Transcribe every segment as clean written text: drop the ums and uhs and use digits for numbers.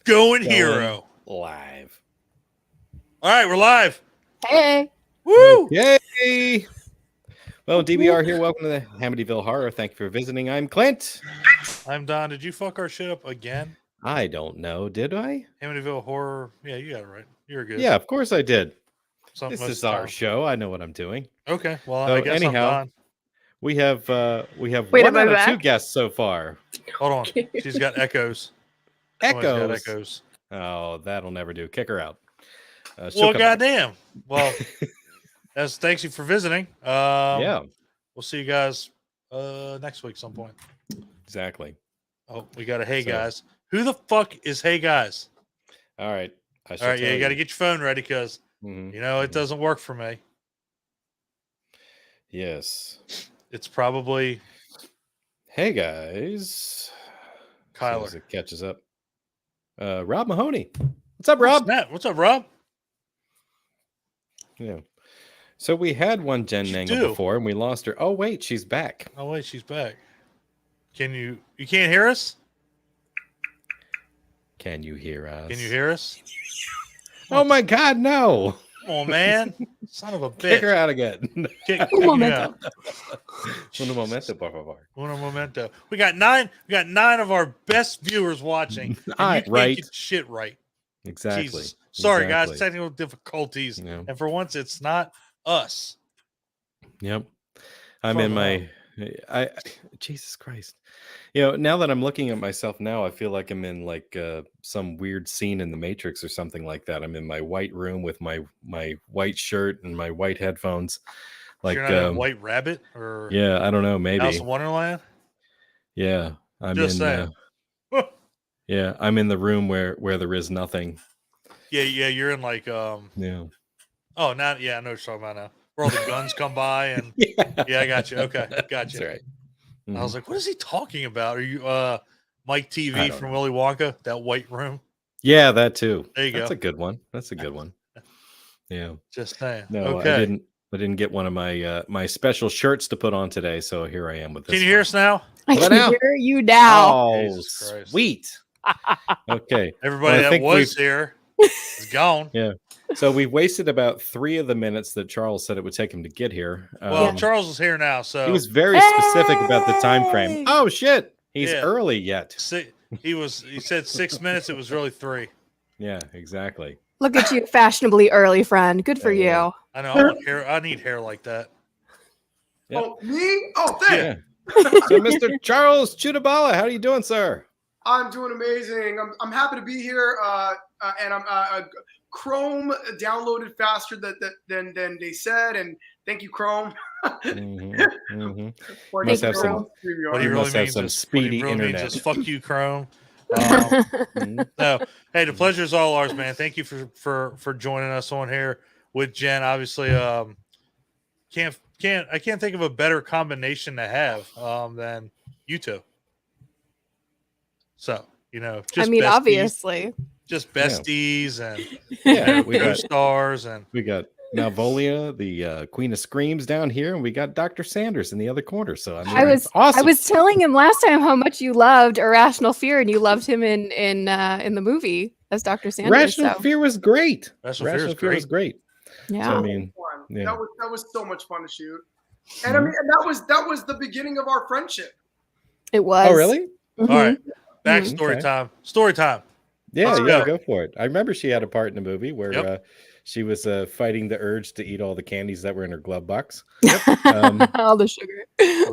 Going hero. Live. All right, we're live. Hey. Woo! Yay! Well, DBR here. Welcome to the Hamityville Horror. Thank you for visiting. I'm Clint. I'm Don. Did you fuck our shit up again? I don't know. Did I? Amityville Horror. Yeah, you got it right. You're good. Yeah, of course I did. Something This is our show. I know what I'm doing. Okay. Well, So I guess anyhow, I'm Don. we have Wait, one am I out of back? two guests so far. Hold on. She's got echoes. Somebody's got Echoes. echoes. Oh, that'll never do. Kick her out. She'll Well, come back. goddamn. Well, thanks you for visiting. Yeah, We'll see you guys next week some point. exactly. Oh, we got a hey So- guys. Who the fuck is hey guys? All right. All right, yeah, you got to get your phone ready because Mhm. you know it doesn't work for me. Yes. It's probably Hey guys. As soon as Kyler. it catches up. Rob Mahoney. What's up, Rob? Snap. What's up, Rob? Yeah. So we had one Jenn You Nangle do. before and we lost her. Oh wait, she's back. Oh wait, she's back. You can't hear us? Can you hear us? Can you hear us? Oh my god, no. Come on, man. Son of a bitch. Kick her out again. Kick Un you momento. out. Un momento, por favor. Un momento. We got nine of our best viewers watching. And you can't Right. get shit right. Exactly. Jesus. Sorry, guys. Exactly. Technical difficulties. Yeah. And for once, it's not us. Yep. I'm Fuck in my Jesus Christ. You know, now that I'm looking at myself now, I feel like I'm in like some weird scene in the Matrix or something like that. I'm in my white room with my white shirt and my white headphones. Like You're not a White Rabbit or yeah, I don't know, maybe. Alice in Wonderland? Yeah. I'm Just in saying. yeah, I'm in the room where there is nothing. Yeah, you're in like Yeah. oh, not yeah, I know what you're talking about now. Where all the guns come by and yeah, I got you. Okay, got That's you. right. I was like, what is he talking about? Are you Mike I TV don't from know. Willy Wonka? That white room? Yeah, that too. There you That's go. a good one. That's a good one. Yeah. Just saying. No, okay. I didn't get one of my my special shirts to put on today, so here I am with this. Can you hear us now? I What can now? hear you now. Oh, Jesus Christ. sweet. Okay. Everybody Well, I that think was here is gone. Yeah. So we wasted about 3 of the minutes that Charles said it would take him to get here. Well, Charles is here now, so he was very specific about the time frame. Hey! Oh shit. He's Yeah. early yet. he said 6 minutes, it was really 3. Yeah, exactly. Look at you, fashionably early, friend. Good for Yeah. you. I know. I want hair. I need hair like that. Yep. Oh, me? Oh, thanks. Yeah. So Mr. Charles Chudabala, how are you doing, sir? I'm doing amazing. I'm happy to be here. And I'm Chrome downloaded faster than they said. And thank you, Chrome. Mhm, mhm. For Must the have some- Chrome StreamYard. What he You really must have means some is speedy what he really internet. means is fuck you, Chrome. Mhm. No, hey, the pleasure is all ours, man. Thank you for joining us on here with Jen. Obviously, I can't think of a better combination to have than you two. So just I mean, besties, obviously. just besties and Yeah, we got co-stars and Malevolia, the Queen of Screams down here, and we got Dr. Sanders in the other corner. So I mean, I it's awesome. was telling him last time how much you loved Irrational Fear, and you loved him in the movie as Dr. Sanders. Rational so, Fear was great. Rational Fear was great. yeah. So, I mean, Fun. yeah. That was so much fun to shoot. And I mean, and that was the beginning of our friendship. It was. Oh, really? Mhm. all right. Back Mhm. story Okay. time. Story time. Yeah, Let's yeah, go. go for it. I remember she had a part in the movie where Yep. she was fighting the urge to eat all the candies that were in her glove box. All the sugar.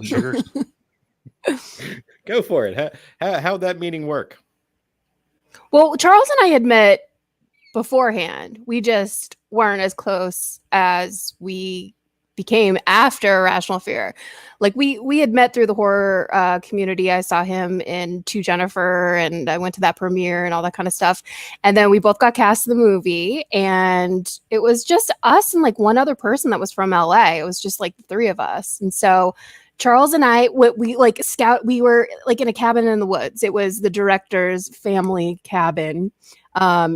Sugars. Go for it. How'd that meeting work? Well, Charles and I had met beforehand. We just weren't as close as we became after Rational Fear. Like we had met through the horror community. I saw him in To Jennifer, and I went to that premiere and all that kind of stuff. And then we both got cast in the movie, and it was just us and like one other person that was from LA. It was just like the 3 of us. And so Charles and I, we like we were like in a cabin in the woods. It was the director's family cabin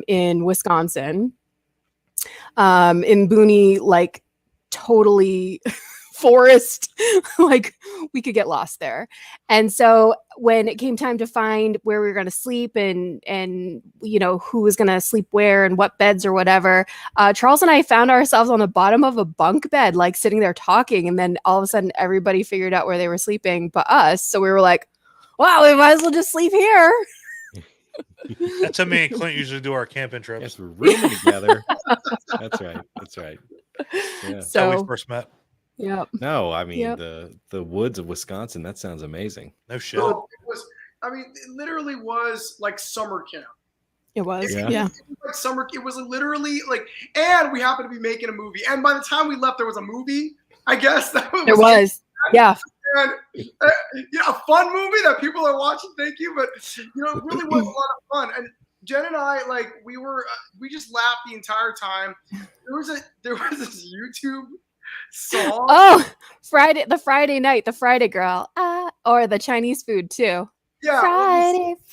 in Wisconsin, in boony, like totally forest. Like we could get lost there. And so when it came time to find where we were going to sleep and who was going to sleep where and what beds or whatever, Charles and I found ourselves on the bottom of a bunk bed, like sitting there talking. And then all of a sudden everybody figured out where they were sleeping but us. So we were like, wow, we might as well just sleep here. That's how me and Clint usually do our camping trips. Yes, we're rooming together. That's right. Yeah. That's how we first met. Yeah. No, I mean the woods of Wisconsin. That sounds amazing. No shit. So it literally was like summer camp. It was. Yeah. Yeah. It was like summer. It was literally like, and we happened to be making a movie. And by the time we left, there was a movie. I guess that was. There was. Yeah. And a fun movie that people are watching. Thank you, but it really was a lot of fun. And Jen and I, like, we just laughed the entire time. There was this YouTube song. Oh, the Friday girl, or the Chinese food too. Yeah,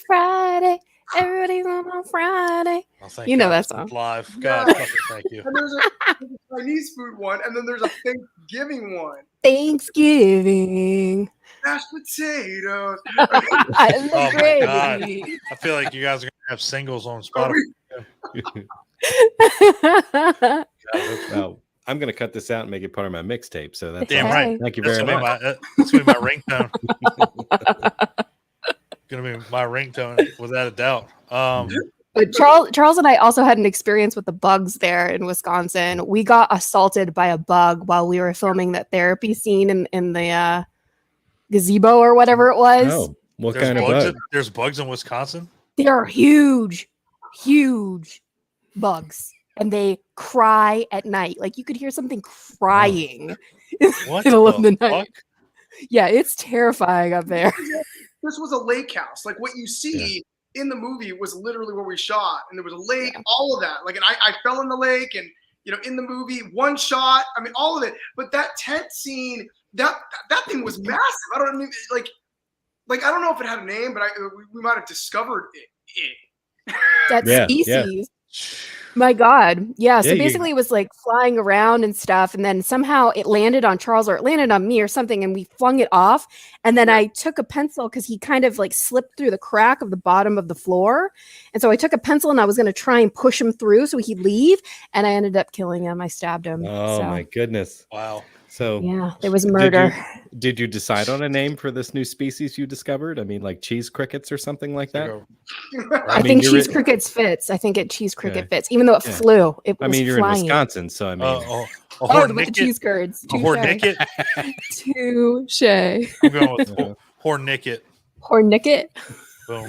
Friday, everybody's on Friday. Oh, thank You know God that it's song. live. Yeah. God, fucking thank you. And there's a Chinese food one, and then there's a Thanksgiving one. Thanksgiving. Mashed potatoes. And Oh the my God. gravy. I feel like you guys are gonna have singles on Are Spotify. we- Well, I'm gonna cut this out and make it part of my mixtape. So that's Damn awesome. right. Thank you That's very gonna much. be my ringtone. Gonna be my ringtone without a doubt. But Charles and I also had an experience with the bugs there in Wisconsin. We got assaulted by a bug while we were filming that therapy scene in the gazebo or whatever it was. Oh, what There's kind of bugs. bug? There's bugs in Wisconsin. They are huge bugs. And they cry at night. Like you could hear something crying What in the middle of the the night. fuck? Yeah, it's terrifying up there. This was a lake house. Like what you see in the movie was literally where we shot, and there was a lake, all of that. Like, and I fell in the lake, and in the movie, one shot. I mean, all of it. But that tent scene, that thing was massive. I don't mean like I don't know if it had a name, but we might have discovered it. That Yeah, species. My God. Yeah. So Yeah, basically it was like flying around and stuff. And then somehow it landed on Charles or it landed on me or something. And we flung it off. And then I took a pencil because he kind of like slipped through the crack of the bottom of the floor. And so I took a pencil and I was going to try and push him through so he'd leave. And I ended up killing him. I stabbed him. Oh So, my goodness. Wow. So yeah, there was murder. Did you decide on a name for this new species you discovered? I mean, like cheese crickets or something like that? I mean, think you're cheese in- crickets fits. I think cheese cricket Yeah. fits, even though it Yeah. flew. It was You're flying. in Wisconsin, so I mean, A Oh, with the hornicket. cheese curds. A hornicket. Touche. I'm going with hornicket. Hornicket. Boom.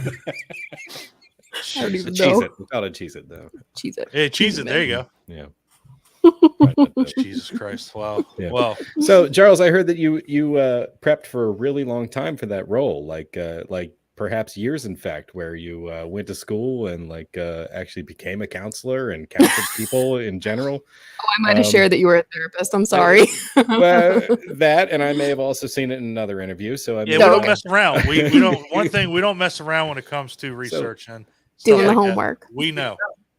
I don't even cheese know. it. We gotta cheese it though. Cheese it. Hey, cheese it. There you go. Yeah. Jesus Christ. Wow. Yeah. Wow. So, Charles, I heard that you prepped for a really long time for that role, like perhaps years, in fact, where you went to school and actually became a counselor and counseled people in general. Oh, I might have shared that you were a therapist. I'm sorry. Well, that, and I may have also seen it in another interview. So I mean, Yeah, we don't mess around. We don't. One thing, we don't mess around when it comes to research and Doing stuff the like that. homework. We know.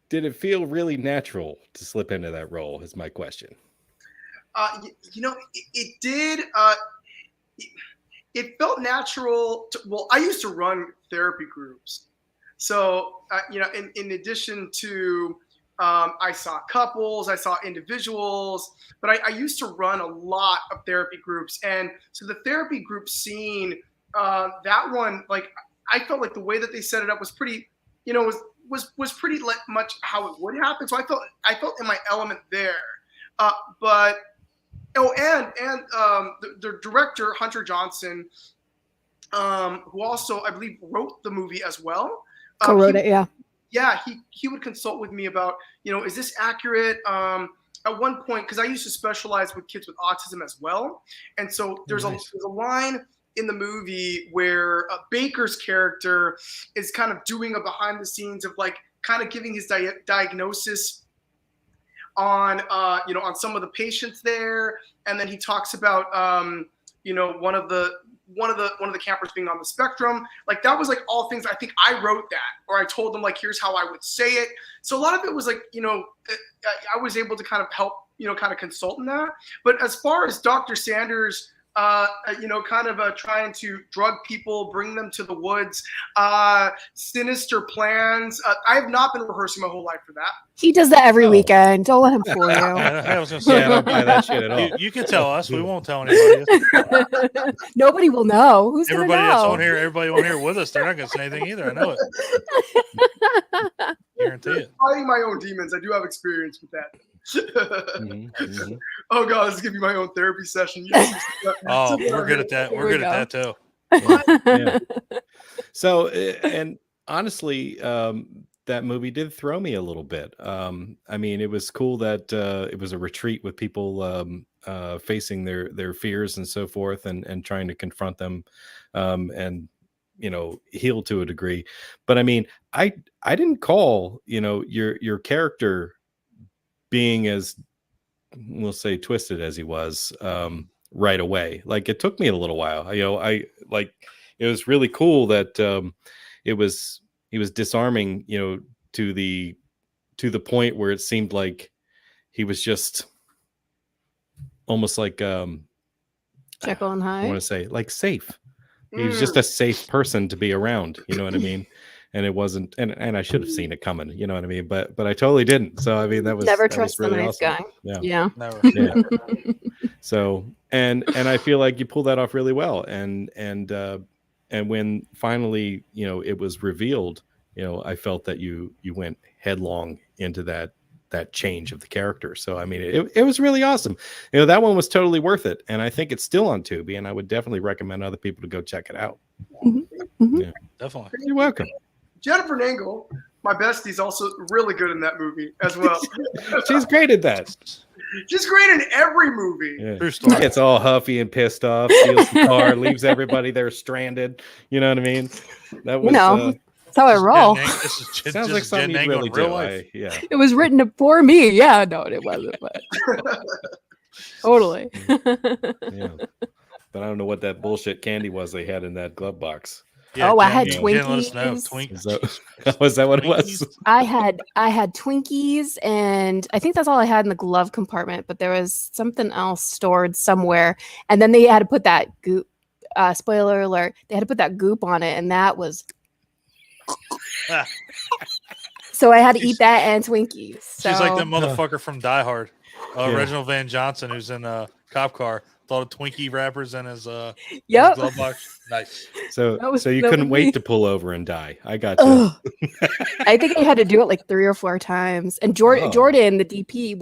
Did it feel really natural to slip into that role? Is my question. It did. It felt natural. I used to run therapy groups, so in addition to, I saw couples, I saw individuals, but I used to run a lot of therapy groups, and so the therapy group scene, that one, like I felt like the way that they set it up was pretty, was pretty much how it would happen. So I felt in my element there, but. Oh, and the director, Hunter Johnson, who also, I believe, wrote the movie as well. Co-wrote it, yeah. Yeah, he would consult with me about, is this accurate? At one point, because I used to specialize with kids with autism as well. And so there's a line in the movie where Baker's character is kind of doing a behind the scenes of kind of giving his diagnosis on on some of the patients there, and then he talks about one of the campers being on the spectrum. Like that was all things I think I wrote that, or I told them here's how I would say it. So a lot of it was I was able to kind of help kind of consult in that. But as far as Dr. Sanders, kind of trying to drug people, bring them to the woods, sinister plans. I have not been rehearsing my whole life for that. He does that every weekend. Don't let him fool you. I was gonna say, I don't buy that shit at all. You can tell us. We won't tell anybody. Nobody will know. Who's gonna Everybody that's know? on here, everybody on here with us, they're not gonna say anything either. I know it. Guarantee it. Fighting my own demons. I do have experience with that. Oh god, this is gonna be my own therapy session. Oh, we're good at that. We're good at that too. Yeah. So, and honestly, that movie did throw me a little bit. I mean, it was cool that it was a retreat with people facing their fears and so forth, and trying to confront them, and heal to a degree. But I mean, I didn't call your character being as, we'll say, twisted as he was right away. Like, it took me a little while. It was really cool that he was disarming, to the point where it seemed like he was just almost like Jekyll and Hyde. I want to say like safe. He was just a safe person to be around. You know what I mean? And it wasn't, and I should have seen it coming. You know what I mean? But I totally didn't. So I mean, that was never that trust was really the nice awesome. guy. Yeah. Never. Yeah. So and I feel like you pulled that off really well. And when finally it was revealed, I felt that you went headlong into that change of the character. So I mean, it was really awesome. That one was totally worth it, and I think it's still on Tubi, and I would definitely recommend other people to go check it out. Yeah, definitely. You're welcome. Jennifer Nangle, my bestie, is also really good in that movie as well. She's great at that. She's great in every movie. Yeah. True story. Gets all huffy and pissed off, steals the car, leaves everybody there stranded. You know what I mean? That was that's how I roll. This is sounds like something you'd really do. Yeah. It was written for me. Yeah, no, it wasn't, but totally. Yeah. But I don't know what that bullshit candy was they had in that glove box. Yeah, I had Jen, let us know. Twinkies. Was that what it was? I had Twinkies, and I think that's all I had in the glove compartment. But there was something else stored somewhere, and then they had to put that goop. Spoiler alert! They had to put that goop on it, and that was. So I had to eat that and Twinkies. So. She's like that motherfucker from Die Hard, Reginald Van Johnson, who's in a cop car. All the Twinkie wrappers in his glove box. Nice. So you couldn't wait to pull over and die. I got you. I think I had to do it like 3 or 4 times. And Jordan, the DP,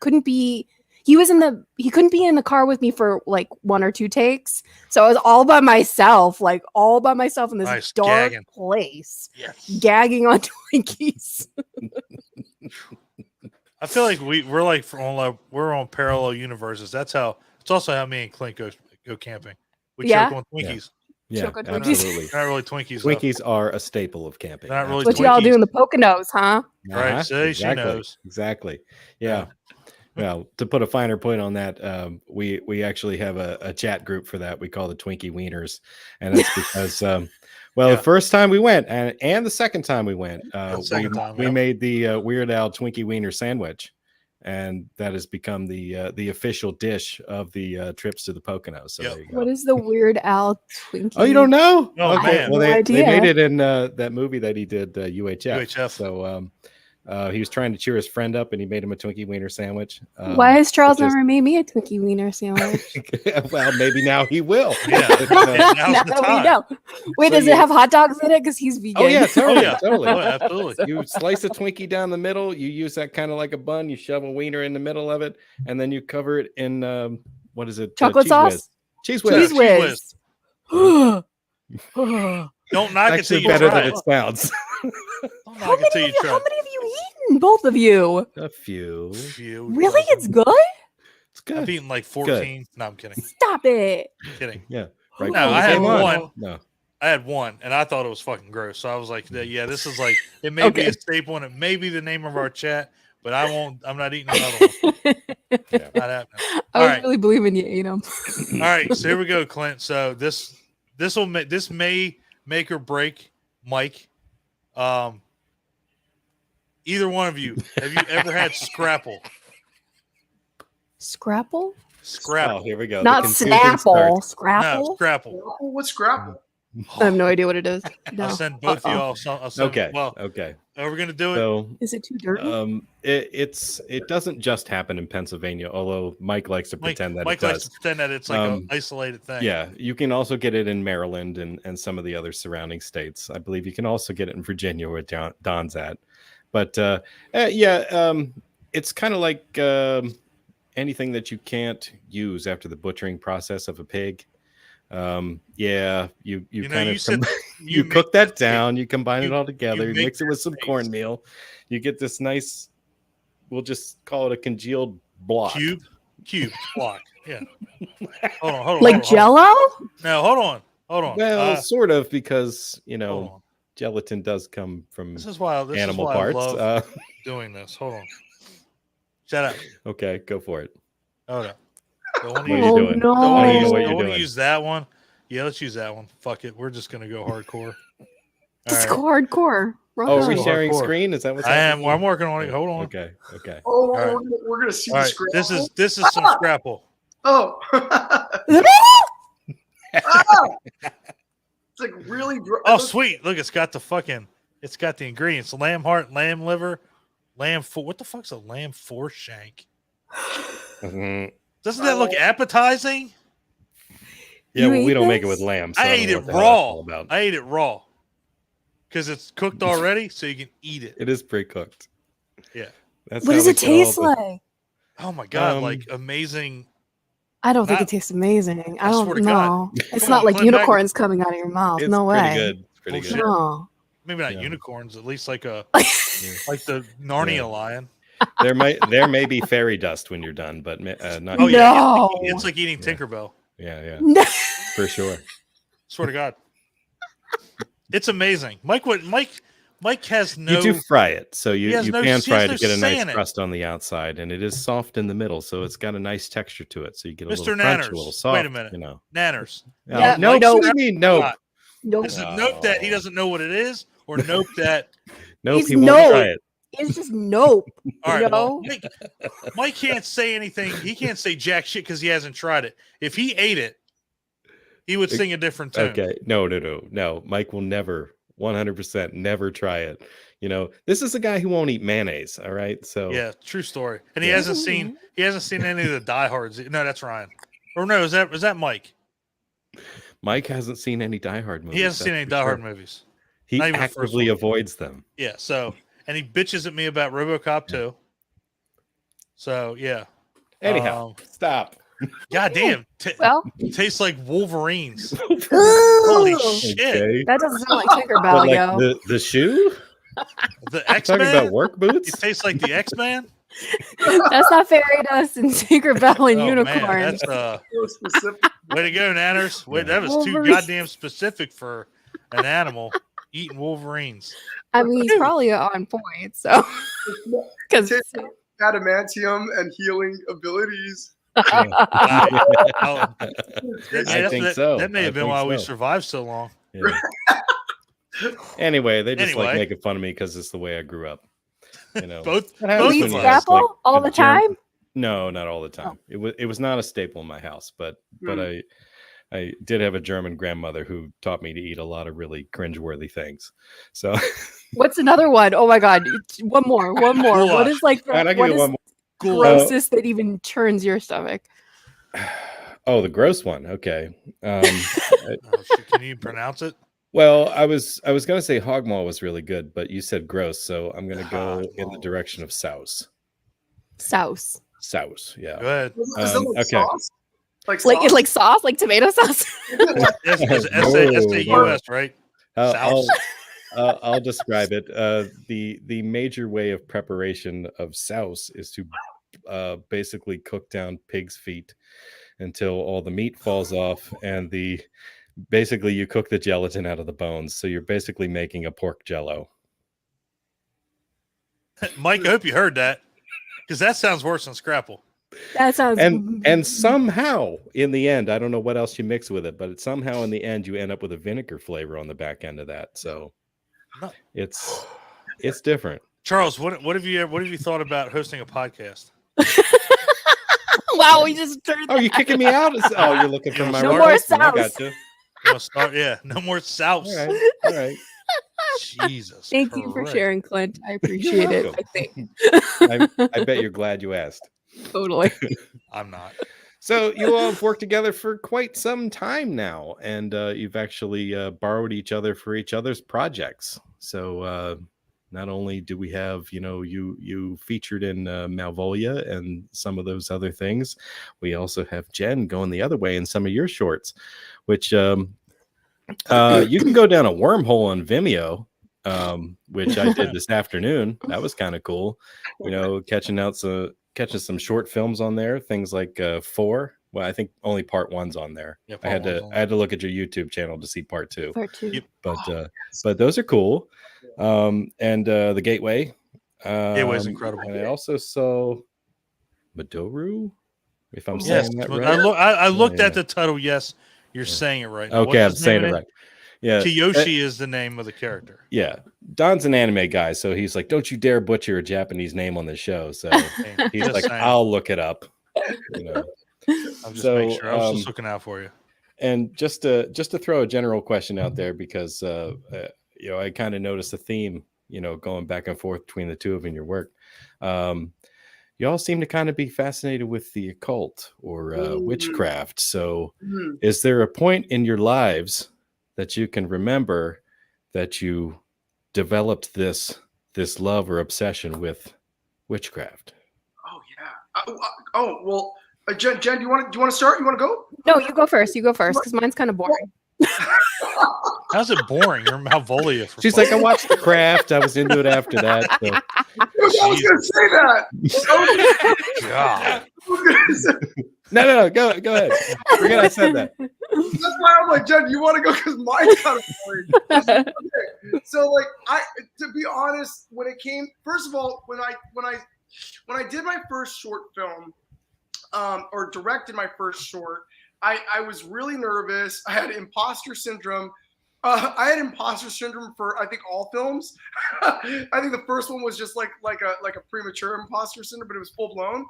couldn't be in the car with me for like 1 or 2 takes. So I was all by myself in this dark place, gagging on Twinkies. I feel like we're on parallel universes. It's also how me and Clint go camping. We choke on Twinkies. Yeah, absolutely. They're not really Twinkies. Twinkies are a staple of camping. They're not really what Twinkies. y'all do in the Poconos, huh? Right. See, she knows. Exactly. Yeah. Well, to put a finer point on that, we actually have a chat group for that. We call the Twinkie Wieners, and that's because the first time we went and the second time we went, we made the Weird Al Twinkie Wiener sandwich, and that has become the official dish of the trips to the Poconos. So there you go. What is the Weird Al Twinkie? Oh, you don't know? Oh, okay. man. Well, they made it in that movie that he did, UHF. UHF. So he was trying to cheer his friend up, and he made him a Twinkie Wiener sandwich. Why has Charles never made me a Twinkie Wiener sandwich? Well, maybe now he will. Yeah. Now we know. Wait, does it have hot dogs in it? Because he's vegan. Oh yeah, totally. Oh, absolutely. You slice a Twinkie down the middle. You use that kind of like a bun. You shove a wiener in the middle of it, and then you cover it in what is it? Chocolate sauce. Cheese whiz. Cheese whiz. Don't knock it till you better try than it. it sounds. Don't knock it till you try How it. many have you eaten? Both of you. A few. Really? It's good? It's good. I've eaten like 14. No, I'm kidding. Stop it. Kidding. Yeah. Right. No, I had one. No. I had one, and I thought it was fucking gross. So I was like, "Yeah, this is like it may be a staple, and it may be the name of our chat, but I won't. I'm not eating another one. Yeah. Not happening." I was really believing you ate them. All right, so here we go, Clint. So this may make or break Mike. Either one of you, have you ever had Scrapple? Scrapple? Scrapple. Oh, here we go. Not The confusion Snapple. starts. Scrapple? No, Scrapple. What's Scrapple? I have no idea what it is. No. I'll send both of Uh-oh. y'all. I'll send, Okay. Well, Okay. are we gonna do it? So Is it too dirty? it doesn't just happen in Pennsylvania, although Mike likes to pretend that Mike it likes does. to pretend that it's like an isolated thing. Yeah, you can also get it in Maryland and some of the other surrounding states. I believe you can also get it in Virginia, where Don's at. But it's kind of like anything that you can't use after the butchering process of a pig. You kind of you cook that down, you combine it all together, you mix it with some cornmeal, you get this nice, we'll just call it a congealed block. Cube block. Yeah. Hold on. Like Jello? No, hold on. Well, sort of, because gelatin does come from this is why animal I parts. love doing this. Hold on. Shut up. Okay, go for it. Hold up. What are you doing? No. I don't know what I you're want to doing. use that one. Yeah, let's use that one. Fuck it. We're just gonna go hardcore. Just All go hardcore. Oh, are we Hardcore. sharing screen? Is that what's I am. happening? I'm working on it. Hold on. Okay. Oh, right. we're gonna see All the right. Scrapple. This is some Scrapple. Oh. It's like really dry. Oh, sweet. Look, it's got the ingredients: lamb heart, lamb liver, what the fuck's a lamb foreshank? Mhm. Doesn't that look appetizing? Yeah, You well, we ate don't make it this? with lamb. So I don't ate know it what the hell that's all raw. about. I ate it raw because it's cooked already, so you can eat it. It is pre-cooked. Yeah. That's What how does we it get all taste the- like? Oh my god, Um, like amazing. I don't think Not- it tastes amazing. I I don't swear to know. God. It's Come not on, like Clint, back- unicorns coming out of your mouth. It's No pretty way. good. It's pretty Bullshit. good. No. Maybe not Yeah. unicorns, at least like like the Narnia Yeah. lion. There may be fairy dust when you're done, but not. Oh yet. yeah, No. it's like eating Yeah. Tinkerbell. Yeah, No. for sure. Swear to God, it's amazing. Mike has no. You do fry it, so He you has no- pan he fry has to no get a say nice in it. crust on the outside, and it is soft in the middle, so it's got a nice texture to it. So you get a little Mr. crunch, Nanners, a little wait soft. a minute. Oh, Nanners. Yeah, nope. no. What do you mean? Nope. Nope. Is it nope that he doesn't know what it is, or nope that? Nope. He's He won't no. try it. It's just nope. All right, No. well, Mike can't say anything. He can't say jack shit because he hasn't tried it. If he ate it, he would sing a different tune. Okay. No. Mike will never, 100%, never try it. This is a guy who won't eat mayonnaise. All right. So Yeah, true story. And he Yeah. hasn't seen any of the diehards. No, that's Ryan. Or no, is that Mike? Mike hasn't seen any Die Hard movies. He hasn't seen that's any for Die Hard sure. movies. He Not even the first actively one. avoids them. Yeah, so and he bitches at me about RoboCop 2. So yeah. Anyhow, stop. God damn. Well, Tastes like Wolverines. Holy ooh, shit. Okay. that doesn't sound like Tinkerbell, But, like, yo. the shoe? The Talking X-Men? about work It boots? tastes like the X-Men? That's not fairy dust and Tinkerbell and Oh, unicorns. man, that's So specific. way to go, Nanners. Wait, that was too Wolverine. goddamn specific for an animal eating Wolverines. I mean, he's probably on point. So, because Adamantium and healing abilities. Oh, I think so. That may have I been think why we so. survived so long. Yeah. Anyway, they just like Anyway. making fun of me because it's the way I grew up. Both What happens we when of you us. have, scrapple all a the germ- time. No, not all the time. It was not a staple in my house, but I did have a German grandmother who taught me to eat a lot of really cringeworthy things. So What's another one? Oh my god, one more. What Goulash. is like and I'll the give what you is one more. grossest that even turns your stomach? Oh, the gross one. Okay. Oh, shit, can you pronounce it? Well, I was gonna say hog maw was really good, but you said gross, so I'm gonna go Hog in the maw. direction of souse. Souse. Souse, yeah. Go ahead. Is that like okay. sauce? Like Like sauce? it's like sauce, like tomato sauce. It's S-A-U-S, right? I'll, Souse. I'll describe it. The major way of preparation of souse is to basically cook down pig's feet until all the meat falls off, and basically you cook the gelatin out of the bones. So you're basically making a pork jello. Mike, I hope you heard that because that sounds worse than Scrapple. That sounds And somehow in the end, I don't know what else you mix with it, but somehow in the end you end up with a vinegar flavor on the back end of that. So No. it's different. Charles, what have you thought about hosting a podcast? what wow, we just turned. Oh, you kicking me out? Oh, you're looking for No my more replacement. I South. got you. We'll start, yeah, no more South. All right. All right. Jesus. Thank you for Christ. sharing, Clint. I appreciate it. welcome. I think. I bet you're glad you asked. Totally. I'm not. So you all have worked together for quite some time now, and you've actually borrowed each other for each other's projects. So not only do we have, you featured in Malevolia and some of those other things, we also have Jenn going the other way in some of your shorts, which you can go down a wormhole on Vimeo, which I did this afternoon. That was kind of cool, catching some short films on there, things like 4. Well, I think only part 1's on there. Yeah, I had to look at your YouTube channel to see part 2. Part 2. Yep. But those are cool. And the Gateway. Gateway's incredible. And I also saw Madoru, if I'm Yes, saying that right. I looked Yeah. at the title. Yes, you're saying it right. Now. Okay, I'm What's his name saying it again? right. Yeah. Kiyoshi is the name of the character. Yeah. Don's an anime guy, so he's like, don't you dare butcher a Japanese name on the show. So he's Just like, saying. I'll look it up. I'm just making sure. I was just looking out for you. And just to throw a general question out there, because I kind of noticed a theme, going back and forth between the two of you in your work. You all seem to kind of be fascinated with the occult or witchcraft. So is there a point in your lives that you can remember that you developed this love or obsession with witchcraft? Oh yeah. Well, Jenn, do you want to start? You want to go? No, you go first. You go first because mine's kind of boring. How's it boring? You're Malevolia. She's like, I watched The Craft. I was into it after that. So. I was going to say that. God. No, go ahead. Forget I said that. That's why I'm like, Jenn, you want to go? Because mine's kind of boring. Okay. So, like, to be honest, when it came, first of all, when I did my first short film, or directed my first short, I was really nervous. I had imposter syndrome. I had imposter syndrome for, I think, all films. I think the first one was just like a premature imposter syndrome, but it was full blown.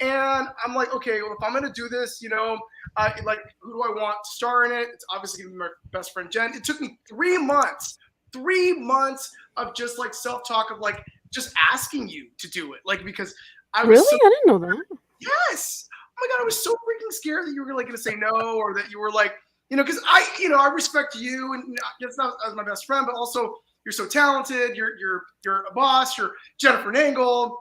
And I'm like, okay, well, if I'm gonna do this, who do I want to star in it? It's obviously gonna be my best friend Jenn. It took me 3 months of just like self-talk of like just asking you to do it, like because I was Really? I didn't know that. Yes. Oh my God, I was so freaking scared that you were like going to say no, or that you were like, because I respect you and it's not as my best friend, but also you're so talented. You're a boss. You're Jennifer Nangle,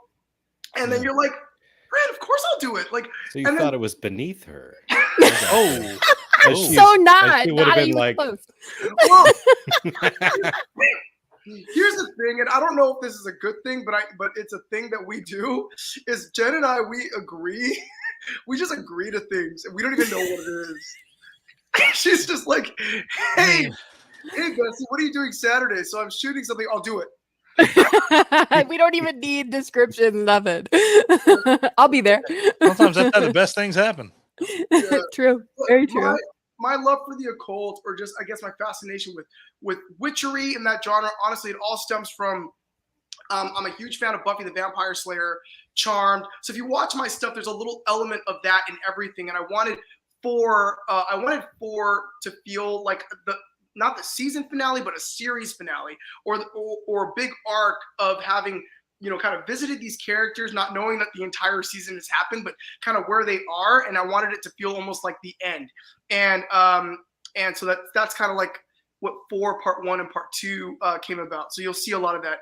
and then you're like, Brad, of course I'll do it. Like, so you thought it was beneath her. Oh, So not. She would have Not been even like, close. well, here's the thing, and I don't know if this is a good thing, but it's a thing that we do. Is Jenn and I, we agree. We just agree to things, and we don't even know what it is. She's just like, hey, Bessie, what are you doing Saturday? So I'm shooting something. I'll do it. We don't even need descriptions, nothing. I'll be there. sometimes that's how the best things happen. Yeah. True. Very true. My love for the occult, or just I guess my fascination with witchery and that genre, honestly, it all stems from I'm a huge fan of Buffy the Vampire Slayer, Charmed. So if you watch my stuff, there's a little element of that in everything. And I wanted for to feel like not the season finale, but a series finale, or a big arc of having kind of visited these characters, not knowing that the entire season has happened, but kind of where they are. And I wanted it to feel almost like the end. And so that's kind of like what 4 Part 1 and Part 2 came about. So you'll see a lot of that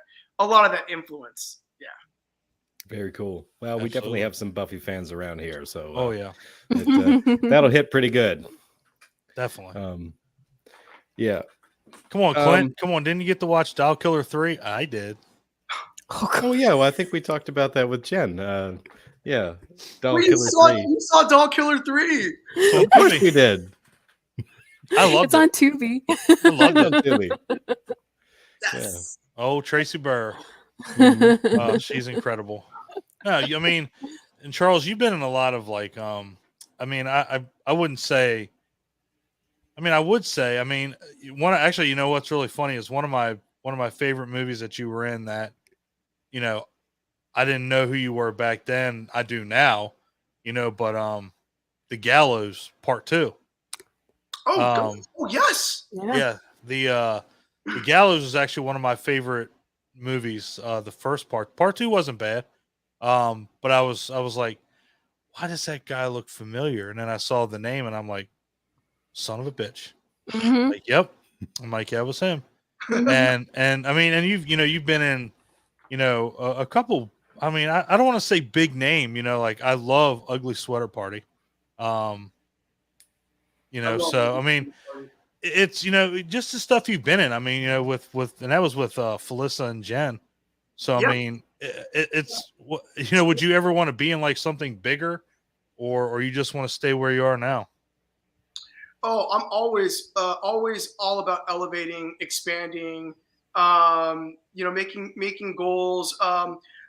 influence. Yeah. very cool. Well, we definitely have some Buffy fans around here. So, Oh yeah, that'll hit pretty good. definitely. Yeah. Come on, Clint. Come on. Didn't you get to watch Doll Killer 3? I did. Oh yeah. Well, I think we talked about that with Jenn. Yeah. Doll Well, Killer 3. you saw Doll Killer 3. Of course we did. I love It's it. on Tubi. I love it. Billy. Yes. Oh, Tracy Burr. She's incredible. No, I mean, and Charles, you've been in a lot of like, I mean, I wouldn't say. I mean, I would say. I mean, actually, what's really funny is one of my favorite movies that you were in that, I didn't know who you were back then. I do now. but the Gallows Part 2. Oh yes. Yeah, the Gallows is actually one of my favorite movies. The first part 2 wasn't bad, but I was like, why does that guy look familiar? And then I saw the name, and I'm like, son of a bitch. Mhm. Like, yep. I'm like, yeah, it was him. and I mean, and you've been in, a couple. I mean, I don't want to say big name. Like I love Ugly Sweater Party. So I mean, it's just the stuff you've been in. I mean, with and that was with Felissa and Jenn. So I Yeah. mean, it's would you ever want to be in like something bigger, or you just want to stay where you are now? Oh, I'm always all about elevating, expanding, making goals.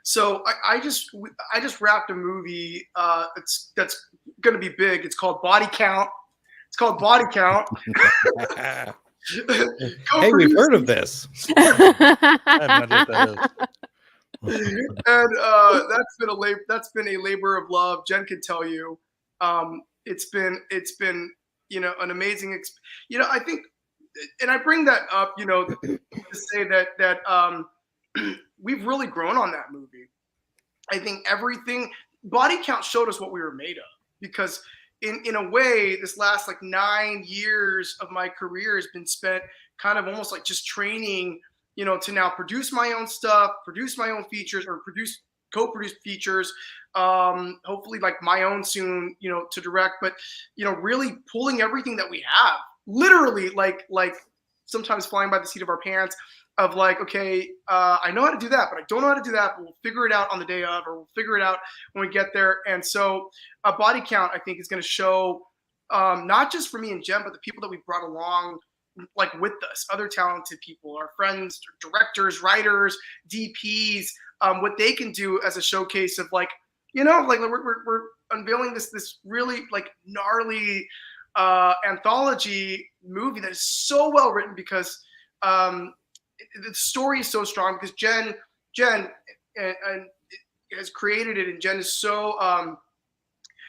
So I just wrapped a movie that's going to be big. It's called Body Count. It's called Body Count. Hey, we've heard of this. I have no idea what that is. And that's been a labor of love. Jenn can tell you, it's been an amazing. I think, and I bring that up, to say that we've really grown on that movie. I think everything Body Count showed us what we were made of, because in a way, this last like 9 years of my career has been spent kind of almost like just training, to now produce my own stuff, produce my own features, or co-produce features. Hopefully like my own soon, to direct, but really pulling everything that we have, literally like sometimes flying by the seat of our pants of like, okay, I know how to do that, but I don't know how to do that, but we'll figure it out on the day of, or we'll figure it out when we get there. And so Body Count, I think, is going to show, not just for me and Jenn, but the people that we brought along, like with us, other talented people, our friends, directors, writers, DPs, what they can do as a showcase of like, like we're unveiling this really like gnarly anthology movie that is so well written, because the story is so strong, because Jenn and has created it, and Jenn is so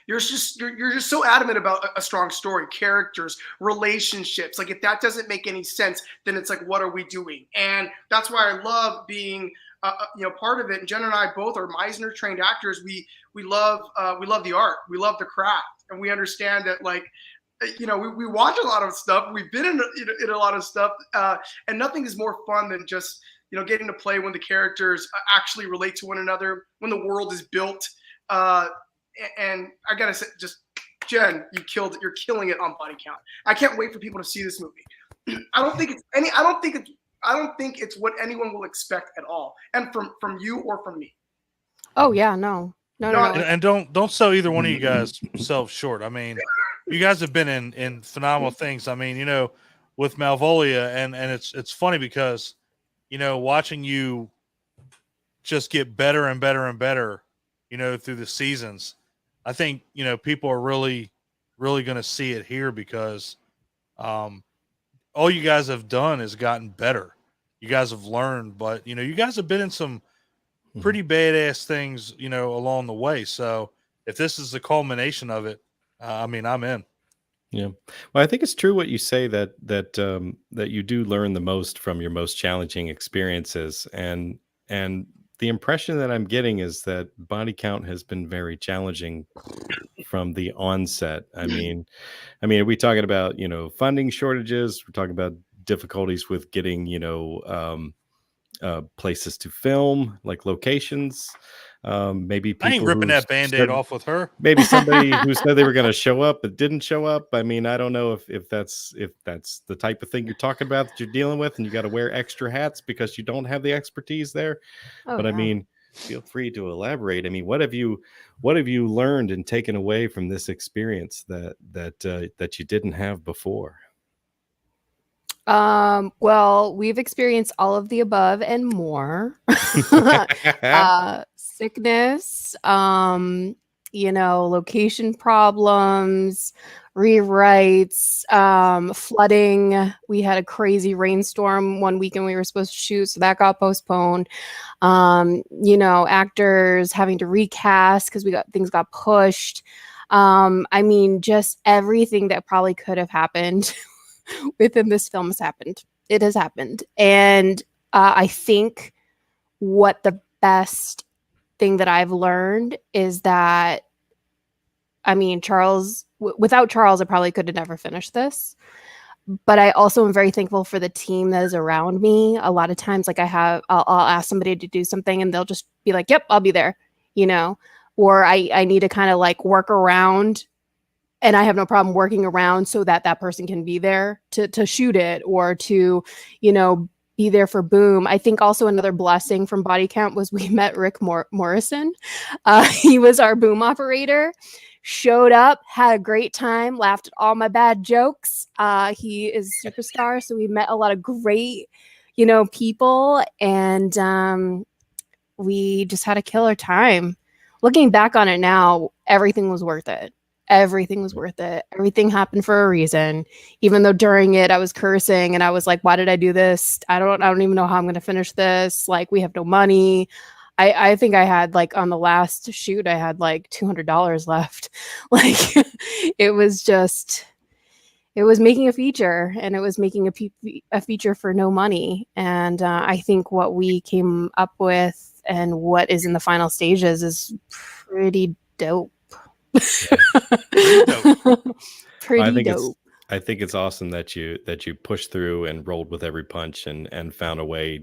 you're just so adamant about a strong story, characters, relationships. Like if that doesn't make any sense, then it's like, what are we doing? And that's why I love being part of it. And Jenn and I both are Meisner trained actors. We love the art, we love the craft, and we understand that like, we watch a lot of stuff. We've been in a lot of stuff, and nothing is more fun than just getting to play when the characters actually relate to one another, when the world is built. And I gotta say, just Jenn, you killed it. You're killing it on Body Count. I can't wait for people to see this movie. I don't think it's what anyone will expect at all, and from you or from me. Oh yeah, no. And don't sell either one of you guys self short. I mean, you guys have been in phenomenal things. I mean, with Malevolia, and it's funny because, watching you just get better and better and better, through the seasons. I think, people are really, really going to see it here, because all you guys have done is gotten better. You guys have learned, but, you guys have been in some pretty badass things, along the way. So if this is the culmination of it, I mean, I'm in. Yeah. Well, I think it's true what you say, that you do learn the most from your most challenging experiences. And the impression that I'm getting is that Body Count has been very challenging from the onset. I mean, are we talking about, funding shortages? We're talking about difficulties with getting, places to film, like locations. Maybe people I ain't ripping that Band-Aid off with her. Maybe somebody who said they were going to show up but didn't show up. I mean, I don't know if that's the type of thing you're talking about that you're dealing with, and you got to wear extra hats because you don't have the expertise there. But yeah. I mean, feel free to elaborate. I mean, what have you learned and taken away from this experience that you didn't have before? Well, we've experienced all of the above and more. Sickness, location problems, rewrites, flooding. We had a crazy rainstorm one weekend we were supposed to shoot, so that got postponed. Actors having to recast because things got pushed. Just everything that probably could have happened within this film has happened. It has happened. And I think what the best thing that I've learned is that, Charles, without Charles, I probably could have never finished this. But I also am very thankful for the team that is around me. A lot of times, like I'll ask somebody to do something and they'll just be like, yep, I'll be there, or I need to kind of like work around, and I have no problem working around so that person can be there to shoot it, or to, be there for boom. I think also another blessing from Body Count was we met Rick Morrison. He was our boom operator, showed up, had a great time, laughed at all my bad jokes. He is a superstar. So we met a lot of great, people, and we just had a killer time. Looking back on it now, everything was worth it. Everything was worth it. Everything happened for a reason. Even though during it I was cursing and I was like, why did I do this? I don't even know how I'm going to finish this. Like, we have no money. I think I had, like, on the last shoot, I had like $200 left. Like, it was making a feature, and it was making a feature for no money. And I think what we came up with and what is in the final stages is pretty dope. Pretty dope. I think it's awesome that you pushed through and rolled with every punch and found a way,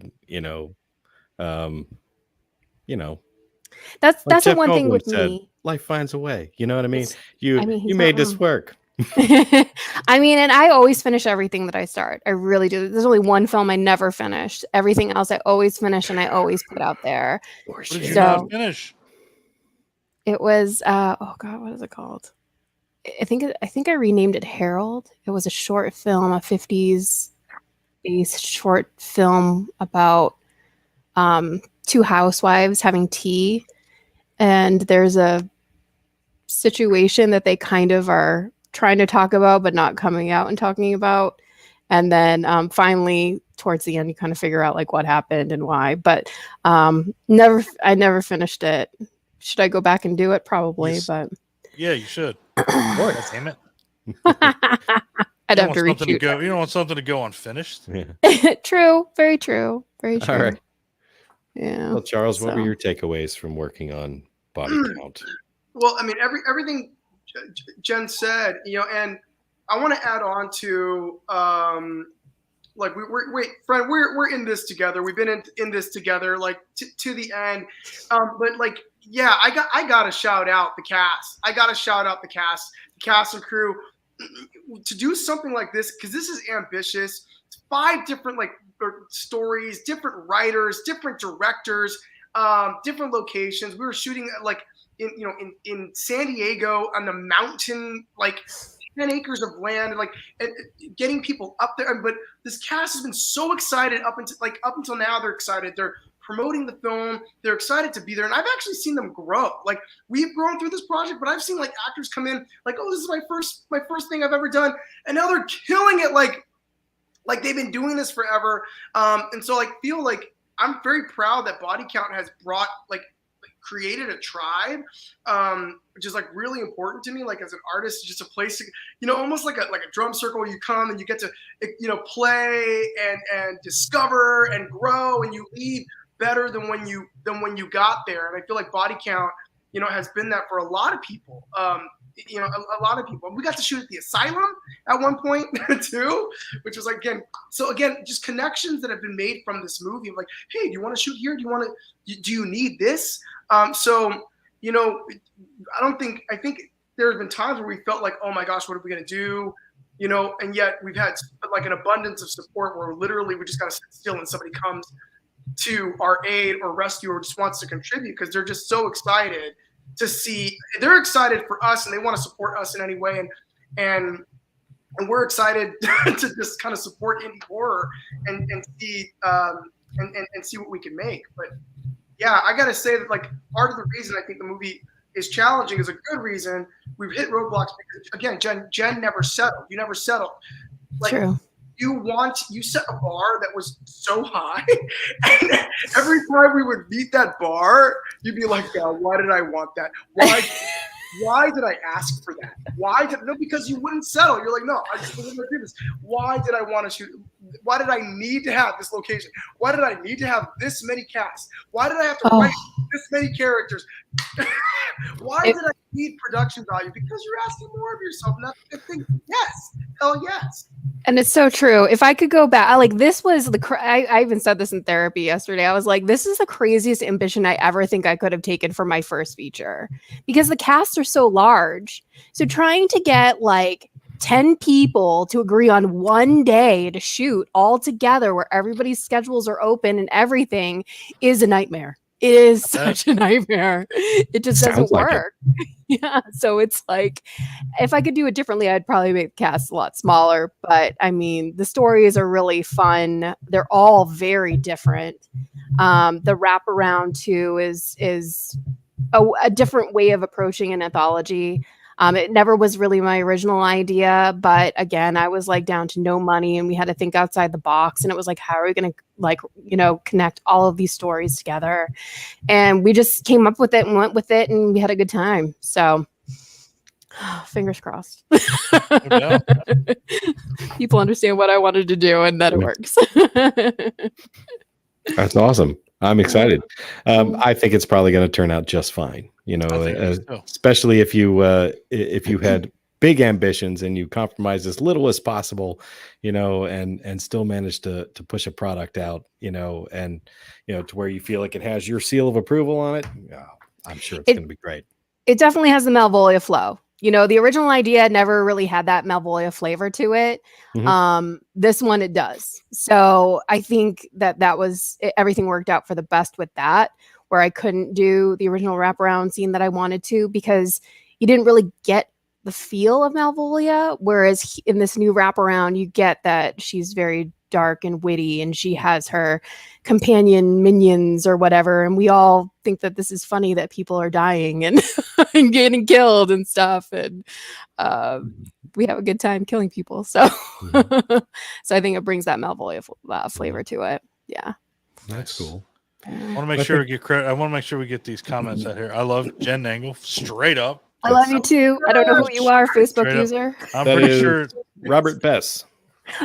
that's like the one thing with me. Life finds a way. You know what I mean? He's You made this work. And I always finish everything that I start. I really do. There's only one film I never finished. Everything else I always finish and I always put out there. What did you not finish? It was oh god, what is it called? I think I renamed it Harold. It was a short film, a 50s based short film about two housewives having tea, and there's a situation that they kind of are trying to talk about but not coming out and talking about, and then finally towards the end you kind of figure out like what happened and why. But I never finished it. Should I go back and do it? Probably, but yeah, you should. God damn it! I'd have to reshoot. You don't want something to go unfinished. Yeah. True. Very true. Very true. All right. Yeah. Well, Charles, what were your takeaways from working on Body Count? Well, everything Jen said, and I want to add on to like we're in this together. We've been in this together, like to the end. But like, yeah, I gotta shout out the cast. The cast and crew to do something like this, because this is ambitious. It's 5 different stories, different writers, different directors, different locations. We were shooting like in San Diego on the mountain, like 10 acres of land, and getting people up there. But this cast has been so excited up until now. They're excited. They're promoting the film. They're excited to be there. And I've actually seen them grow. Like, we've grown through this project, but I've seen like actors come in like, oh, this is my first thing I've ever done. And now they're killing it. Like they've been doing this forever. And so feel like I'm very proud that Body Count has brought created a tribe, which is really important to me. Like, as an artist, it's just a place to, almost like a drum circle. You come and you get to, play and discover and grow, and you leave better than when you got there. And I feel like Body Count, has been that for a lot of people. A lot of people. We got to shoot at the asylum at one point too, which was just connections that have been made from this movie. Like, hey, do you want to shoot here? Do you need this? I think there have been times where we felt like, oh my gosh, what are we going to do? And yet we've had an abundance of support where literally we just got to sit still and somebody comes to our aid or rescue or just wants to contribute, because they're just so excited to see. They're excited for us and they want to support us in any way. And we're excited to just kind of support indie horror and see and see what we can make. But yeah, I gotta say that part of the reason I think the movie is challenging is a good reason. We've hit roadblocks because, again, Jenn never settled. You never settled. Like, True. You set a bar that was so high, and every time we would meet that bar, you'd be like, "God, why did I want that? Why did I ask for that? Because you wouldn't settle. You're like, no, I just wasn't gonna do this. Why did I want to shoot? Why did I need to have this location? Why did I need to have this many casts? Why did I have to write this many characters? Why did I need production value? Because you're asking more of yourself. Not to think, yes, hell yes. And it's so true. If I could go back, like this was I even said this in therapy yesterday. I was like, this is the craziest ambition I ever think I could have taken for my first feature because the casts are so large. So trying to get like 10 people to agree on one day to shoot all together where everybody's schedules are open and everything is a nightmare. It is such a nightmare. It just doesn't work. Yeah. So it's like, if I could do it differently, I'd probably make the cast a lot smaller. But I mean, the stories are really fun. They're all very different. The wraparound too is a different way of approaching an anthology. It never was really my original idea, but again, I was like down to no money and we had to think outside the box. And it was like, how are we going to connect all of these stories together? And we just came up with it and went with it and we had a good time. So fingers crossed. No. People understand what I wanted to do and that it works. That's awesome. I'm excited. I think it's probably going to turn out just fine. Especially if you had big ambitions and you compromise as little as possible, and still manage to push a product out, and to where you feel like it has your seal of approval on it. I'm sure it's going to be great. It definitely has the Malevolia flow. The original idea never really had that Malevolia flavor to it. Mm-hmm. This one, it does. So I think that was everything worked out for the best with that, where I couldn't do the original wraparound scene that I wanted to because you didn't really get the feel of Malevolia. Whereas in this new wraparound, you get that she's very dark and witty and she has her companion minions or whatever. And we all think that this is funny that people are dying and, and getting killed and stuff. And we have a good time killing people. So, so I think it brings that Malevolia flavor to it. Yeah. That's cool. I want to make sure we get credit. I want to make sure we get these comments out here. I love Jenn Nangle straight up. I love you too. I don't know who you are, Facebook user. I'm pretty sure Robert Bess.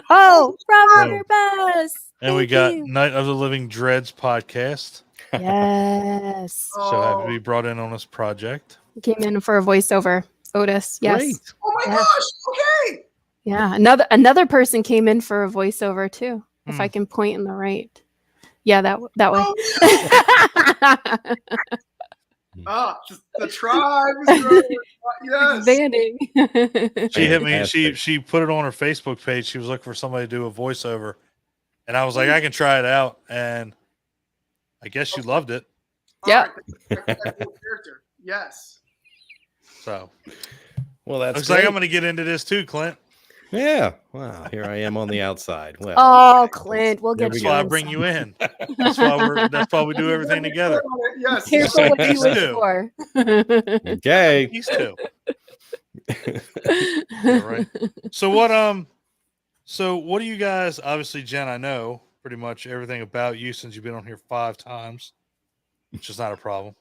Oh, Robert Bess. And we got Night of the Living Dreads podcast. Yes. So have to be brought in on this project. He came in for a voiceover. Otis. Yes. Great. Oh my gosh. Okay. Yeah. Another person came in for a voiceover too. If I can point in the right. Yeah, that way. The tribe is yes. Expanding. She hit me. She put it on her Facebook page. She was looking for somebody to do a voiceover, and I was like, I can try it out. And I guess she loved it. Yeah. Character. Yes. So, well, that's looks like I'm going to get into this too, Clint. Yeah. Wow. Here I am on the outside. Well, oh, Clint, we'll get That's why I bring you in. That's why we do everything together. Yes. Here's what you wish for. Okay. These two. Yeah, right. So what do you guys? Obviously, Jenn, I know pretty much everything about you since you've been on here 5 times, which is not a problem.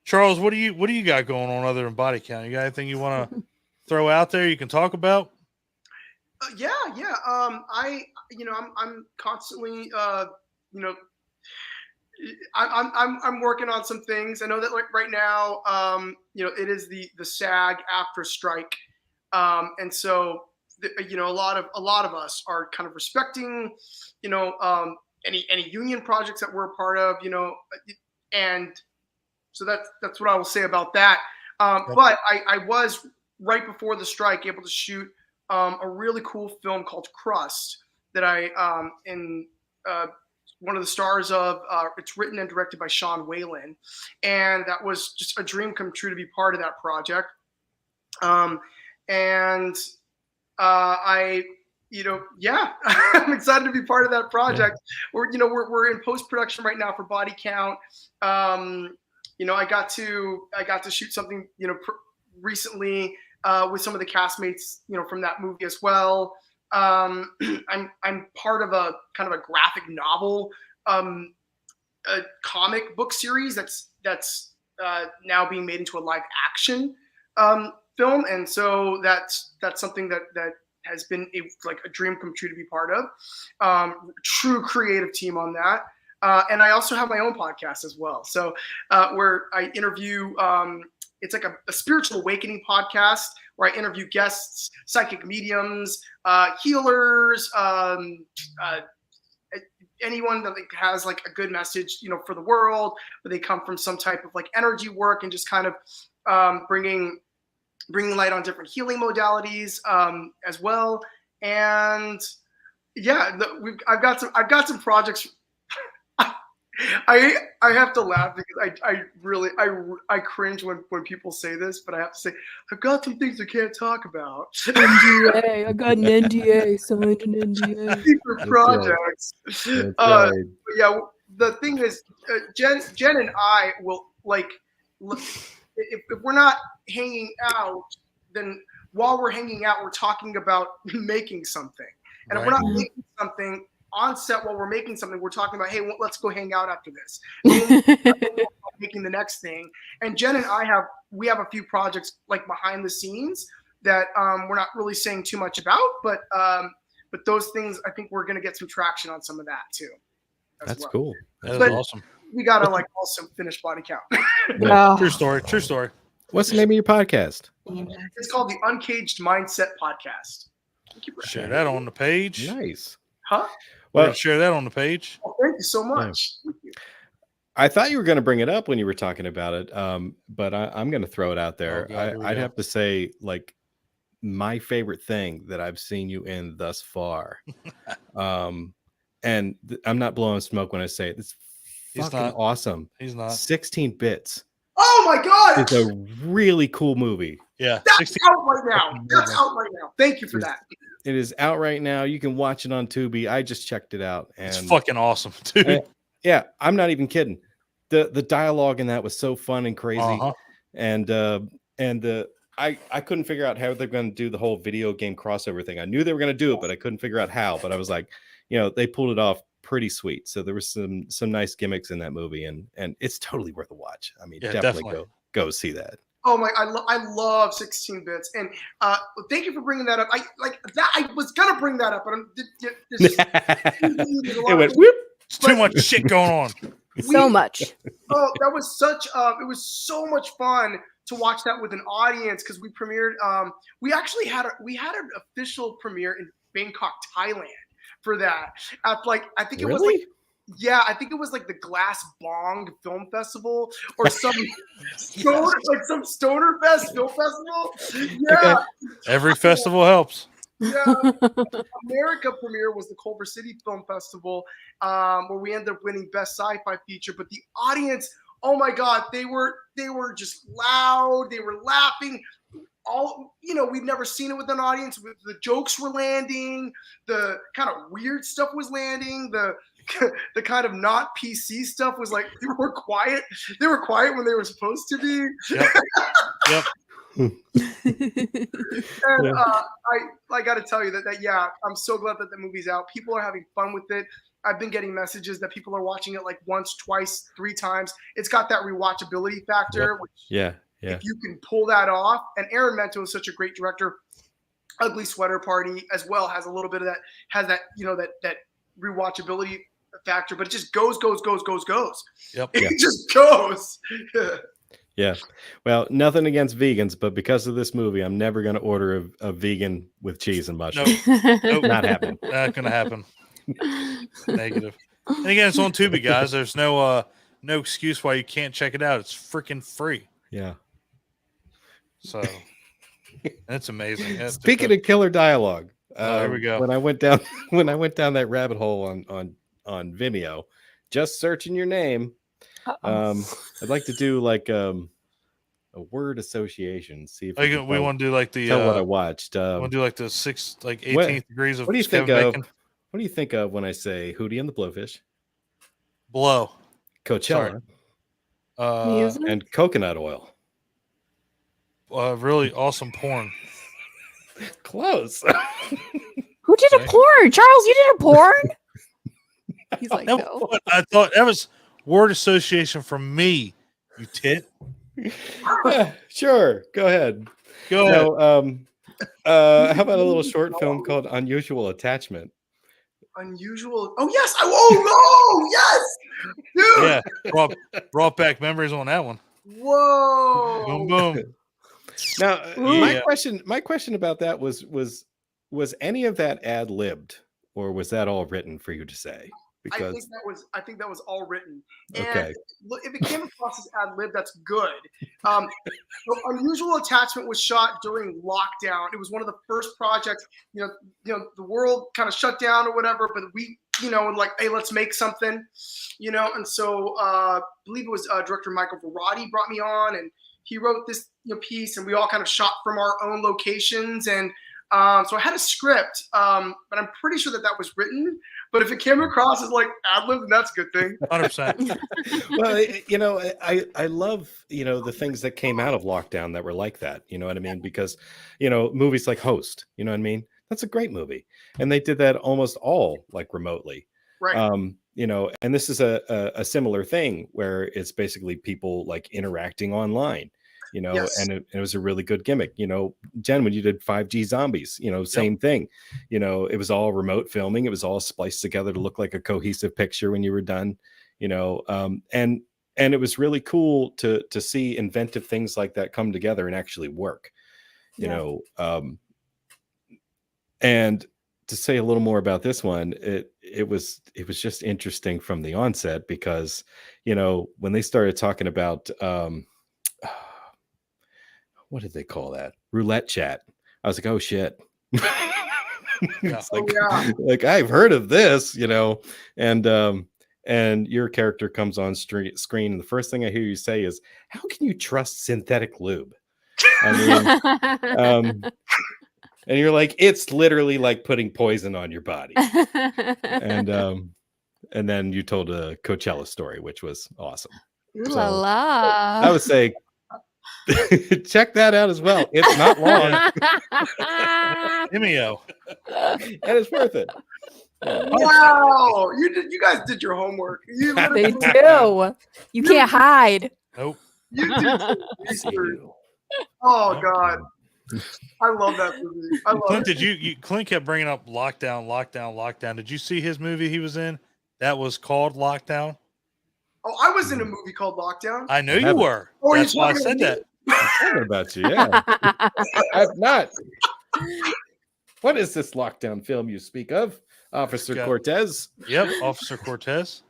Charles, what do you got going on other than body count? You got anything you want to throw out there you can talk about? Yeah. I'm constantly, I'm working on some things. I know that like right now, it is the SAG after strike, and so a lot of us are kind of respecting, any union projects that we're a part of, and so that's what I will say about that. But I was right before the strike able to shoot a really cool film called Crust that I one of the stars of. It's written and directed by Sean Whalen, and that was just a dream come true to be part of that project. I'm excited to be part of that project. Yeah. We're in post production right now for Body Count. I got to shoot something, recently with some of the castmates, from that movie as well. I'm part of a kind of a graphic novel, a comic book series that's now being made into a live action film, and so that's something that has been a dream come true to be part of. True creative team on that. And I also have my own podcast as well. So where I interview, it's like a spiritual awakening podcast where I interview guests, psychic mediums, healers, anyone that has like a good message, for the world, but they come from some type of like energy work and just kind of bringing light on different healing modalities as well. And yeah, I've got some projects. I have to laugh because I really cringe when people say this, but I have to say I've got some things I can't talk about. NDA. I got an NDA. Signed an NDA. Secret projects. Right. Yeah, the thing is, Jenn and I will if we're not hanging out, then while we're hanging out, we're talking about making something, and if we're not making something on set while we're making something, we're talking about, hey, let's go hang out after this. Making the next thing. And Jenn and I have a few projects like behind the scenes that we're not really saying too much about, but those things, I think we're going to get some traction on some of that too. That's cool. That is awesome. We got to also finish Body Count. Yeah. True story. What's the name of your podcast? It's called the Uncaged Mindset Podcast. Share that on the page. Nice. Huh? Well, share that on the page. Oh, thank you so much. Yeah. I thought you were going to bring it up when you were talking about it, but I'm going to throw it out there. Oh, God, I'd have to say, like, my favorite thing that I've seen you in thus far, and I'm not blowing smoke when I say it. It's fucking awesome. He's not. 16 16 Bits. Oh my God! It's a really cool movie. Yeah, that's out right now. That's out right now. Thank you for that. It is out right now. You can watch it on Tubi. I just checked it out, and it's fucking awesome, dude. Yeah, I'm not even kidding. The dialogue in that was so fun and crazy, and I couldn't figure out how they're going to do the whole video game crossover thing. I knew they were going to do it, but I couldn't figure out how. But I was like, they pulled it off pretty sweet. So there was some nice gimmicks in that movie, and it's totally worth a watch. I mean, definitely go see that. Oh my! I love 16 Bits, and thank you for bringing that up. I was gonna bring that up, but it went whoop. It's too much shit going on. So much. Oh, that was such. It was so much fun to watch that with an audience because we premiered. We actually had an official premiere in Bangkok, Thailand, for that. At I think it was like. Yeah, I think it was like the Glass Bong Film Festival or some Stoner Fest Film Festival. Yeah, okay. Every festival helps. Yeah, America premiere was the Culver City Film Festival, where we ended up winning Best Sci-Fi Feature. But the audience, oh my God, they were just loud. They were laughing. We'd never seen it with an audience. The jokes were landing. The kind of weird stuff was landing. The kind of not PC stuff was like they were quiet. They were quiet when they were supposed to be. Yep. And I got to tell you that I'm so glad that the movie's out. People are having fun with it. I've been getting messages that people are watching it like once, twice, 3 times. It's got that rewatchability factor. Yep. Which, yeah. If you can pull that off, and Aaron Mento is such a great director. Ugly Sweater Party as well has a little bit of that. Has that that rewatchability factor, but it just goes. Yep. It just goes. Yeah. Well, nothing against vegans, but because of this movie, I'm never going to order a vegan with cheese and mushrooms. Nope. Not happening. Not going to happen. Negative. And again, it's on Tubi, guys. There's no excuse why you can't check it out. It's freaking free. Yeah. So that's amazing. Speaking of killer dialogue, here we go. When I went down that rabbit hole on Vimeo, just searching your name. I'd like to do like a word association. See if we want to do like the tell what I watched. Want to do like the 18th degrees of what do you Kevin think Bacon? What do you think of when I say Hootie and the Blowfish? Blow. Coachella. Music? And coconut oil. Really awesome porn. Close. Who did a Okay. porn? Charles, you did a porn? He's like, That no. was what I thought that was word association from me. You tit. Sure, go ahead. Go ahead. How about a little short film called Unusual Attachment? Unusual. Oh yes. Oh yes, dude. Yeah, brought back memories on that one. Whoa. Boom, boom. Now, Yeah. my question about that was any of that ad-libbed, or was that all written for you to say? I think that was all written. And Okay. look, if it came across as ad lib, that's good. The Unusual Attachment was shot during lockdown. It was one of the first projects. You know, the world kind of shut down or whatever, but we, like, hey, let's make something. And so I believe it was director Michael Verratti brought me on, and he wrote this piece, and we all kind of shot from our own locations, and so I had a script, but I'm pretty sure that was written. But if it came across as like ad lib, then that's a good thing. 100%. Well, I love, the things that came out of lockdown that were like that. You know what I mean? Because, movies like Host, you know what I mean? That's a great movie. And they did that almost all like remotely. Right. And this is a similar thing where it's basically people like interacting online. Yes. And it was a really good gimmick. Jen, when you did 5G Zombies, same thing. It was all remote filming. It was all spliced together to look like a cohesive picture when you were done. And it was really cool to see inventive things like that come together and actually work. And to say a little more about this one, it was just interesting from the onset because when they started talking about what did they call that? Roulette chat. I was like, oh shit. It's like I've heard of this, and your character comes on screen, and the first thing I hear you say is, how can you trust synthetic lube? I mean, and you're like, it's literally like putting poison on your body. And then you told a Coachella story, which was awesome. Ooh la la. I would say check that out as well. It's not long. Himio. And it's worth it. Wow, you guys did your homework. They do. You can't hide. Nope. You did some research. Oh God, I love that movie. I love Clint, it. Clint kept bringing up Lockdown. Did you see his movie he was in? That was called Lockdown. Oh, I was in a movie called Lockdown. I know you were. Oh, That's you're why I talking said to me? that. I'm talking about you, yeah. I've not. What is this lockdown film you speak of, Officer Cortez? Yep, Officer Cortez.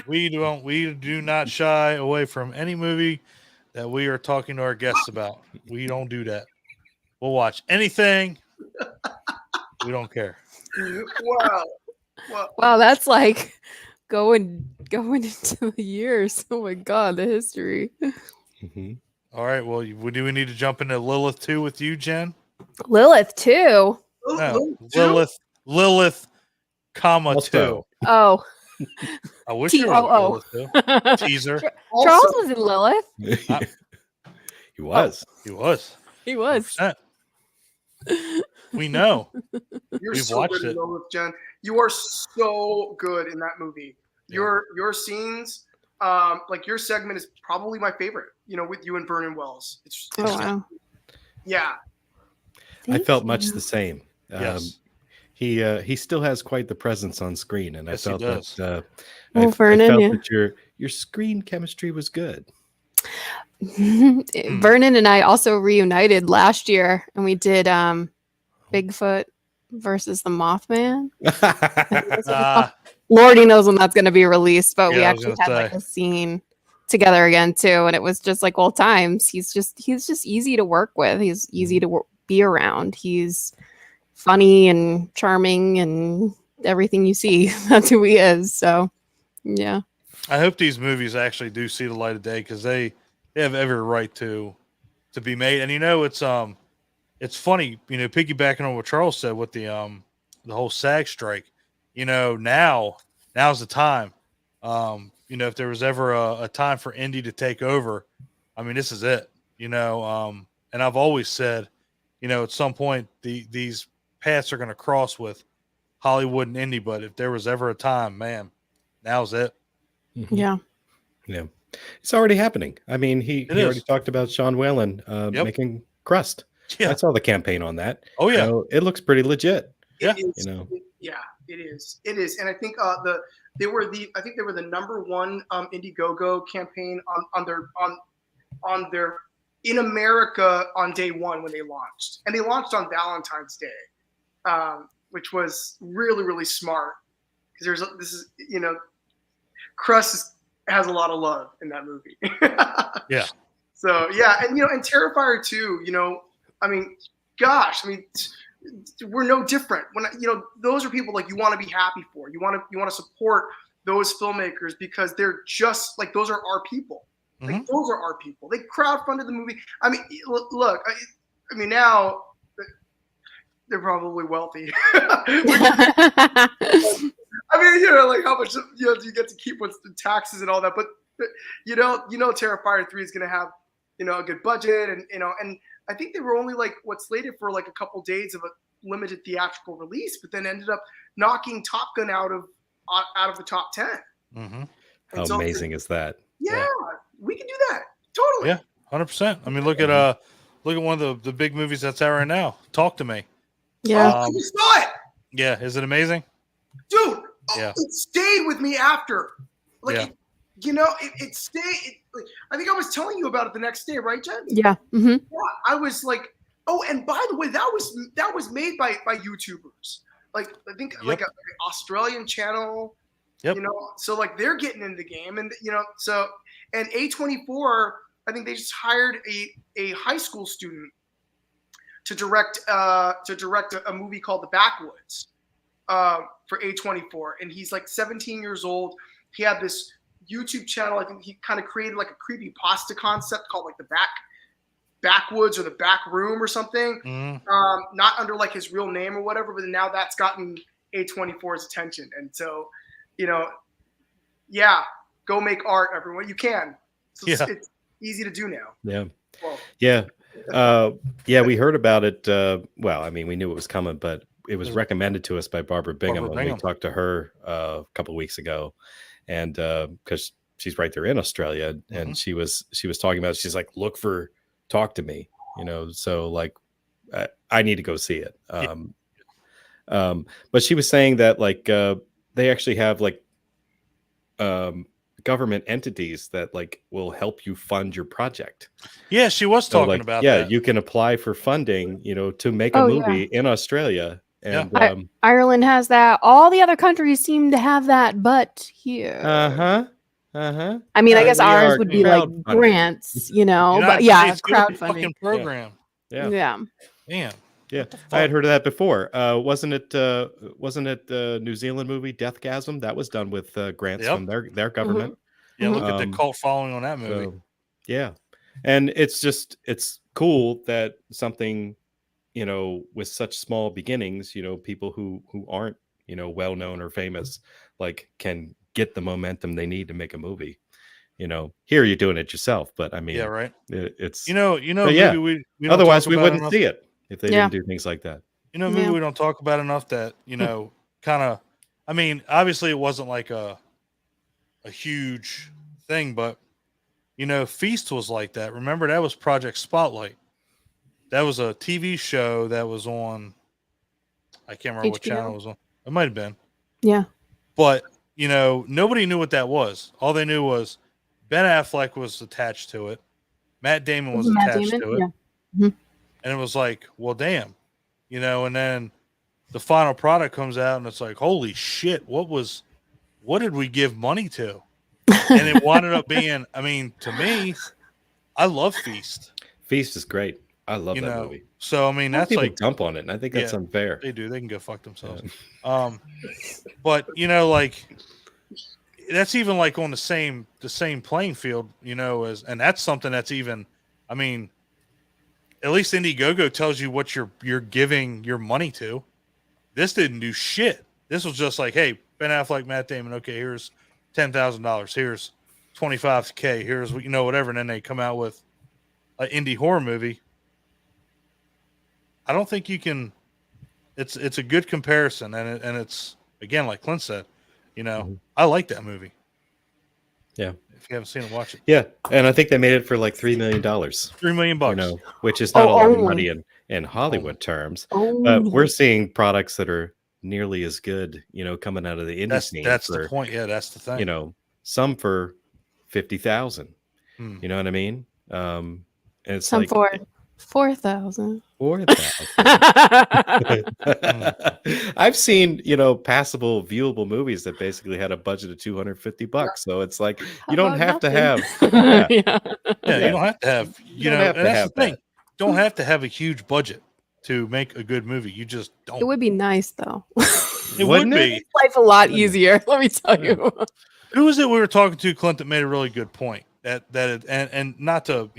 We do not shy away from any movie that we are talking to our guests about. We don't do that. We'll watch anything. We don't care. Wow. Wow, that's like going into the years. Oh my God, the history. Mm-hmm. All right. Well, do we need to jump into Lilith 2 with you, Jen? Lilith too. No, Lilith, comma Also. 2. Oh. I wish there was a Lilith 2. Teaser. Charles was in Lilith. He was. He was. He was. 100%. We know. You're We've so watched good it. in Lilith, Jen. You are so good in that movie. Your scenes, like your segment is probably my favorite. With you and Vernon Wells. It's wow. Yeah. I felt much the same. Yes. He still has quite the presence on screen, and Yes, I he felt does. that Well, I Vernon, felt yeah. that your screen chemistry was good. Vernon and I also reunited last year, and we did Bigfoot versus the Mothman. Lordy knows when that's going to be released, but we Yeah, I was actually gonna had like say. a scene together again too, and it was just like old times. He's just easy to work with. He's easy to be around. He's funny and charming and everything you see. That's who he is. So, yeah. I hope these movies actually do see the light of day because they have every right to be made. And it's funny, piggybacking on what Charles said with the whole SAG strike. Now's the time. if there was ever a time for indie to take over, I mean, this is it, and I've always said, at some point these paths are going to cross with Hollywood and indie, but if there was ever a time, man, now's it. Mhm. Yeah. Yeah. It's already happening. I mean, he It already is. talked about Sean Whalen Yep. making Crust. Yeah. I saw the campaign on that. Oh, yeah. It looks pretty legit. Yeah. It is, yeah, it is. It is, and I think they were the number one Indiegogo campaign on their in America on day one when they launched, and they launched on Valentine's Day, which was really, really smart because Crust has a lot of love in that movie. Yeah. So yeah, and and Terrifier 2, I mean, gosh, we're no different. When those are people like you want to be happy for. You want to support those filmmakers because they're just like those are our people. Like those are our people. They crowdfunded the movie. I mean, look, I mean now they're probably wealthy. I mean, like how much do you get to keep with the taxes and all that? But Terrifier 3 is going to have a good budget, and and I think they were only slated for a couple days of a limited theatrical release, but then ended up knocking Top Gun out of the top 10. Mm-hmm. How amazing is that? Yeah, we can do that totally. Yeah, 100%. I mean, look at one of the big movies that's out right now. Talk to Me. Yeah. I just saw it. Yeah, is it amazing, dude? Yeah. It stayed with me after. Yeah. It stayed. I think I was telling you about it the next day, right, Jen? Yeah. Mm-hmm. Yeah. I was like, oh, and by the way, that was made by YouTubers. I think like an Australian channel. Yep. So they're getting into the game, and and A24, I think they just hired a high school student to direct a movie called The Backwoods for A24, and he's 17 years old. He had this YouTube channel. I think he kind of created a creepy pasta concept called the Backwoods or the Back Room or something. Not under his real name or whatever, but now that's gotten A24's attention, and so go make art, everyone. You can. It's easy to do now. Yeah. Well, yeah. We heard about it. Well, I mean, we knew it was coming, but it was recommended to us by Barbara Bingham when we talked to her a couple of weeks ago, and because she's right there in Australia, and she was talking about it. She's like, look for Talk to Me, so I need to go see it. But she was saying that they actually have government entities that will help you fund your project. Yeah, she was talking about that. You can apply for funding, to make a movie in Australia. And Ireland has that. All the other countries seem to have that, but here. I mean, I guess ours would be grants, but it's crowdfunding program. Yeah. Damn. Yeah, I had heard of that before. Wasn't it the New Zealand movie Deathgasm? That was done with grants from their government. Yeah, look at the cult following on that movie. So, yeah, and it's cool that something, with such small beginnings, people who aren't, well known or famous, can get the momentum they need to make a movie. Here you're doing it yourself, but I mean, yeah, right. It's maybe we otherwise we wouldn't enough. see it. If they didn't do things like that. Maybe we don't talk about enough that, kind of, I mean, obviously it wasn't a huge thing, but, Feast was like that. Remember, that was Project Spotlight. That was a TV show that was on, I can't remember what channel it was on. It might have been. Yeah. But, nobody knew what that was. All they knew was Ben Affleck was attached to it. Matt Damon was attached to it. Yeah. Mm-hmm. And it was well, damn, and then the final product comes out and it's holy shit, what did we give money to? And it wound up being, I mean, to me, I love Feast. Feast is great. I love that movie. So, I mean, that's people dump on it. And I think that's unfair. They do. They can go fuck themselves. Yeah. But, that's even on the same playing field, and that's something that's even, I mean, at least Indiegogo tells you what you're giving your money to. This didn't do shit. This was just hey, Ben Affleck, Matt Damon. Okay, here's $10,000. Here's $25K. Here's whatever, and then they come out with an indie horror movie. I don't think you can. It's a good comparison, and it's again like Clint said. I like that movie. Yeah. If you haven't seen it, watch it. Yeah, and I think they made it for like $3 million. $3 million. Which is not a lot of only. money in Hollywood terms. But we're seeing products that are nearly as good, coming out of the indie scene. That's the point. Yeah, that's the thing. Some for 50,000. You know what I mean? And it's Some like for 4,000. 4,000. I've seen, passable, viewable movies that basically had a budget of $250. So it's like you don't have to have. Yeah. You don't have to have. That's the thing. Don't have to have a huge budget to make a good movie. You just don't. It would be nice though. It would be. Make life a lot easier. Let me tell you. Who was it we were talking to, Clint, that made a really good point? And not to,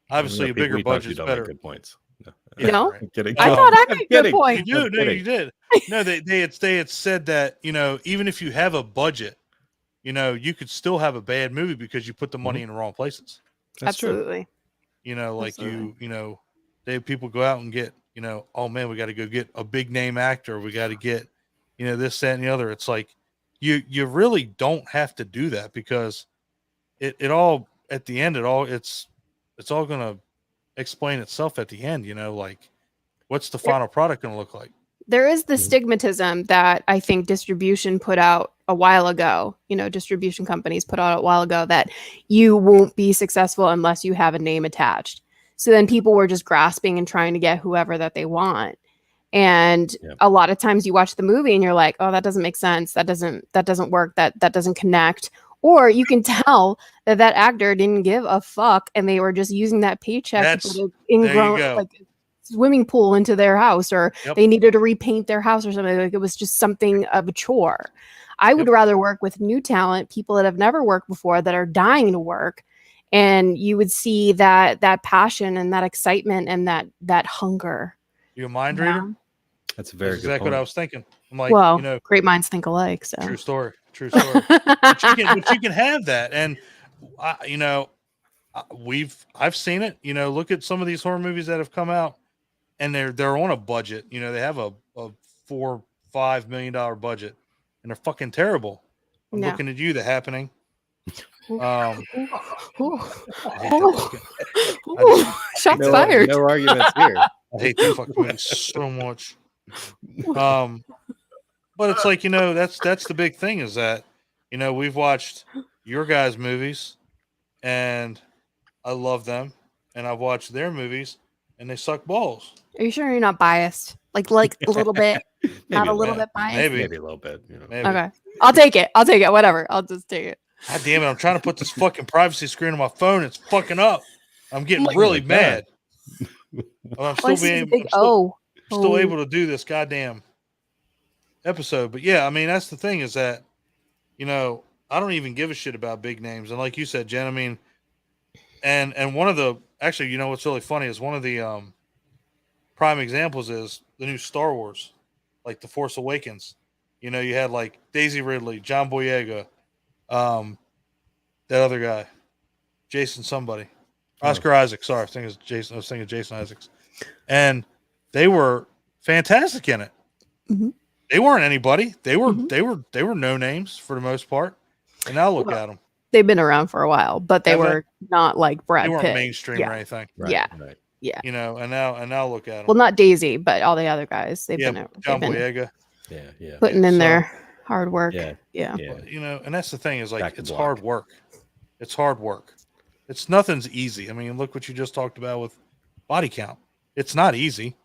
obviously a bigger budget is better. Good points. No, I'm kidding. I thought I made a good point. You did. No, they had said that, even if you have a budget, you could still have a bad movie because you put the money in the wrong places. That's Absolutely. True. Absolutely. They have people go out and get, oh man, we got to go get a big name actor. We got to get, this, that, and the other. It's like, you really don't have to do that because it all, at the end, it's all going to explain itself at the end, like what's the final product going to look like? There is the stigmatism that I think distribution put out a while ago, distribution companies put out a while ago that you won't be successful unless you have a name attached. So then people were just grasping and trying to get whoever that they want. And a lot of times you watch the movie and you're like, oh, that doesn't make sense. That doesn't work. That doesn't connect. Or you can tell that actor didn't give a fuck and they were just using that paycheck to put an ingrown swimming pool into their house, or they needed to repaint their house or something. Like it was just something of a chore. I would rather work with new talent, people that have never worked before that are dying to work. And you would see that passion and that excitement and that hunger. You a mind reader? That's a very good exactly point. I'm thinking. I'm like, great minds think alike. So true story. but you can have that, and I've seen it. Look at some of these horror movies that have come out, and they're on a budget. They have a $4-5 million budget, and they're fucking terrible. I'm looking at you, The Happening. Shots fired. No arguments here. I hate that fucking movie so much. But it's like, that's the big thing is that, we've watched your guys' movies and I love them, and I've watched their movies and they suck balls. Are you sure you're not biased? Like a little bit, not a little bit biased? Maybe a little bit. Maybe. Okay. I'll take it. Whatever. I'll just take it. God damn it. I'm trying to put this fucking privacy screen on my phone. It's fucking up. I'm getting really mad. I'm still able to do this goddamn episode. But yeah, I mean, that's the thing is that, I don't even give a shit about big names. And like you said, Jen, I mean, and one of the, actually, what's really funny is one of the prime examples is the new Star Wars, like The Force Awakens. You had like Daisy Ridley, John Boyega, that other guy, Jason somebody, Oscar Isaac. Sorry, I was thinking Jason Isaacs, and they were fantastic in it. Mm-hmm. They weren't anybody. They were no names for the most part. And now look at them. They've been around for a while, but they were not like Brad Pitt. They weren't mainstream or anything. Right, right. Yeah. And now look at them. Well, not Daisy, but all the other guys. They've been John Boyega. Yeah. Putting in their hard work. Yeah. But, and that's the thing is like it's hard work. It's hard work. It's nothing's easy. I mean, look what you just talked about with body count. It's not easy.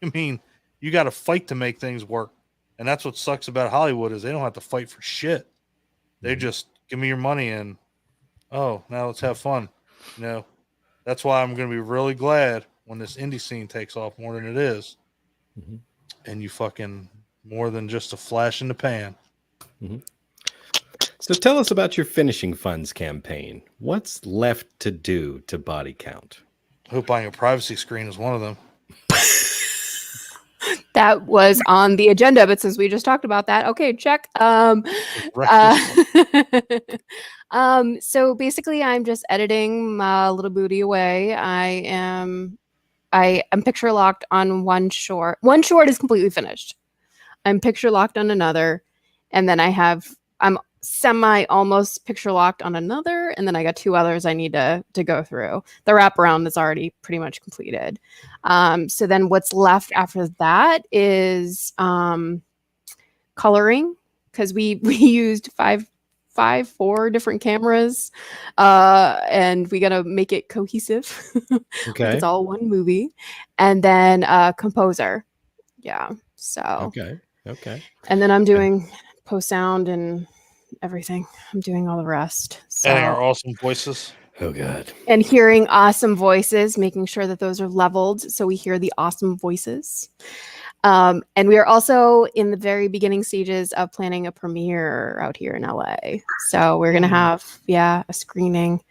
I mean, you got to fight to make things work. And that's what sucks about Hollywood is they don't have to fight for shit. They just give me your money and, now let's have fun. That's why I'm going to be really glad when this indie scene takes off more than it is. Mm-hmm. And you fucking more than just a flash in the pan. Mm-hmm. So tell us about your finishing funds campaign. What's left to do to body count? I hope buying a privacy screen is one of them. That was on the agenda, but since we just talked about that, okay, check. So basically, I'm just editing my little booty away. I am picture locked on one short. One short is completely finished. I'm picture locked on another, and then I'm semi almost picture locked on another, and then I got 2 others I need to go through. The wraparound is already pretty much completed. So then what's left after that is coloring, because we used four different cameras, and we gotta make it cohesive. Okay. It's all one movie, and then composer. Yeah. So Okay. and then I'm doing post sound and everything. I'm doing all the rest. So And our awesome voices. Oh God. and hearing awesome voices, making sure that those are leveled so we hear the awesome voices. And we are also in the very beginning stages of planning a premiere out here in LA. So we're gonna have a screening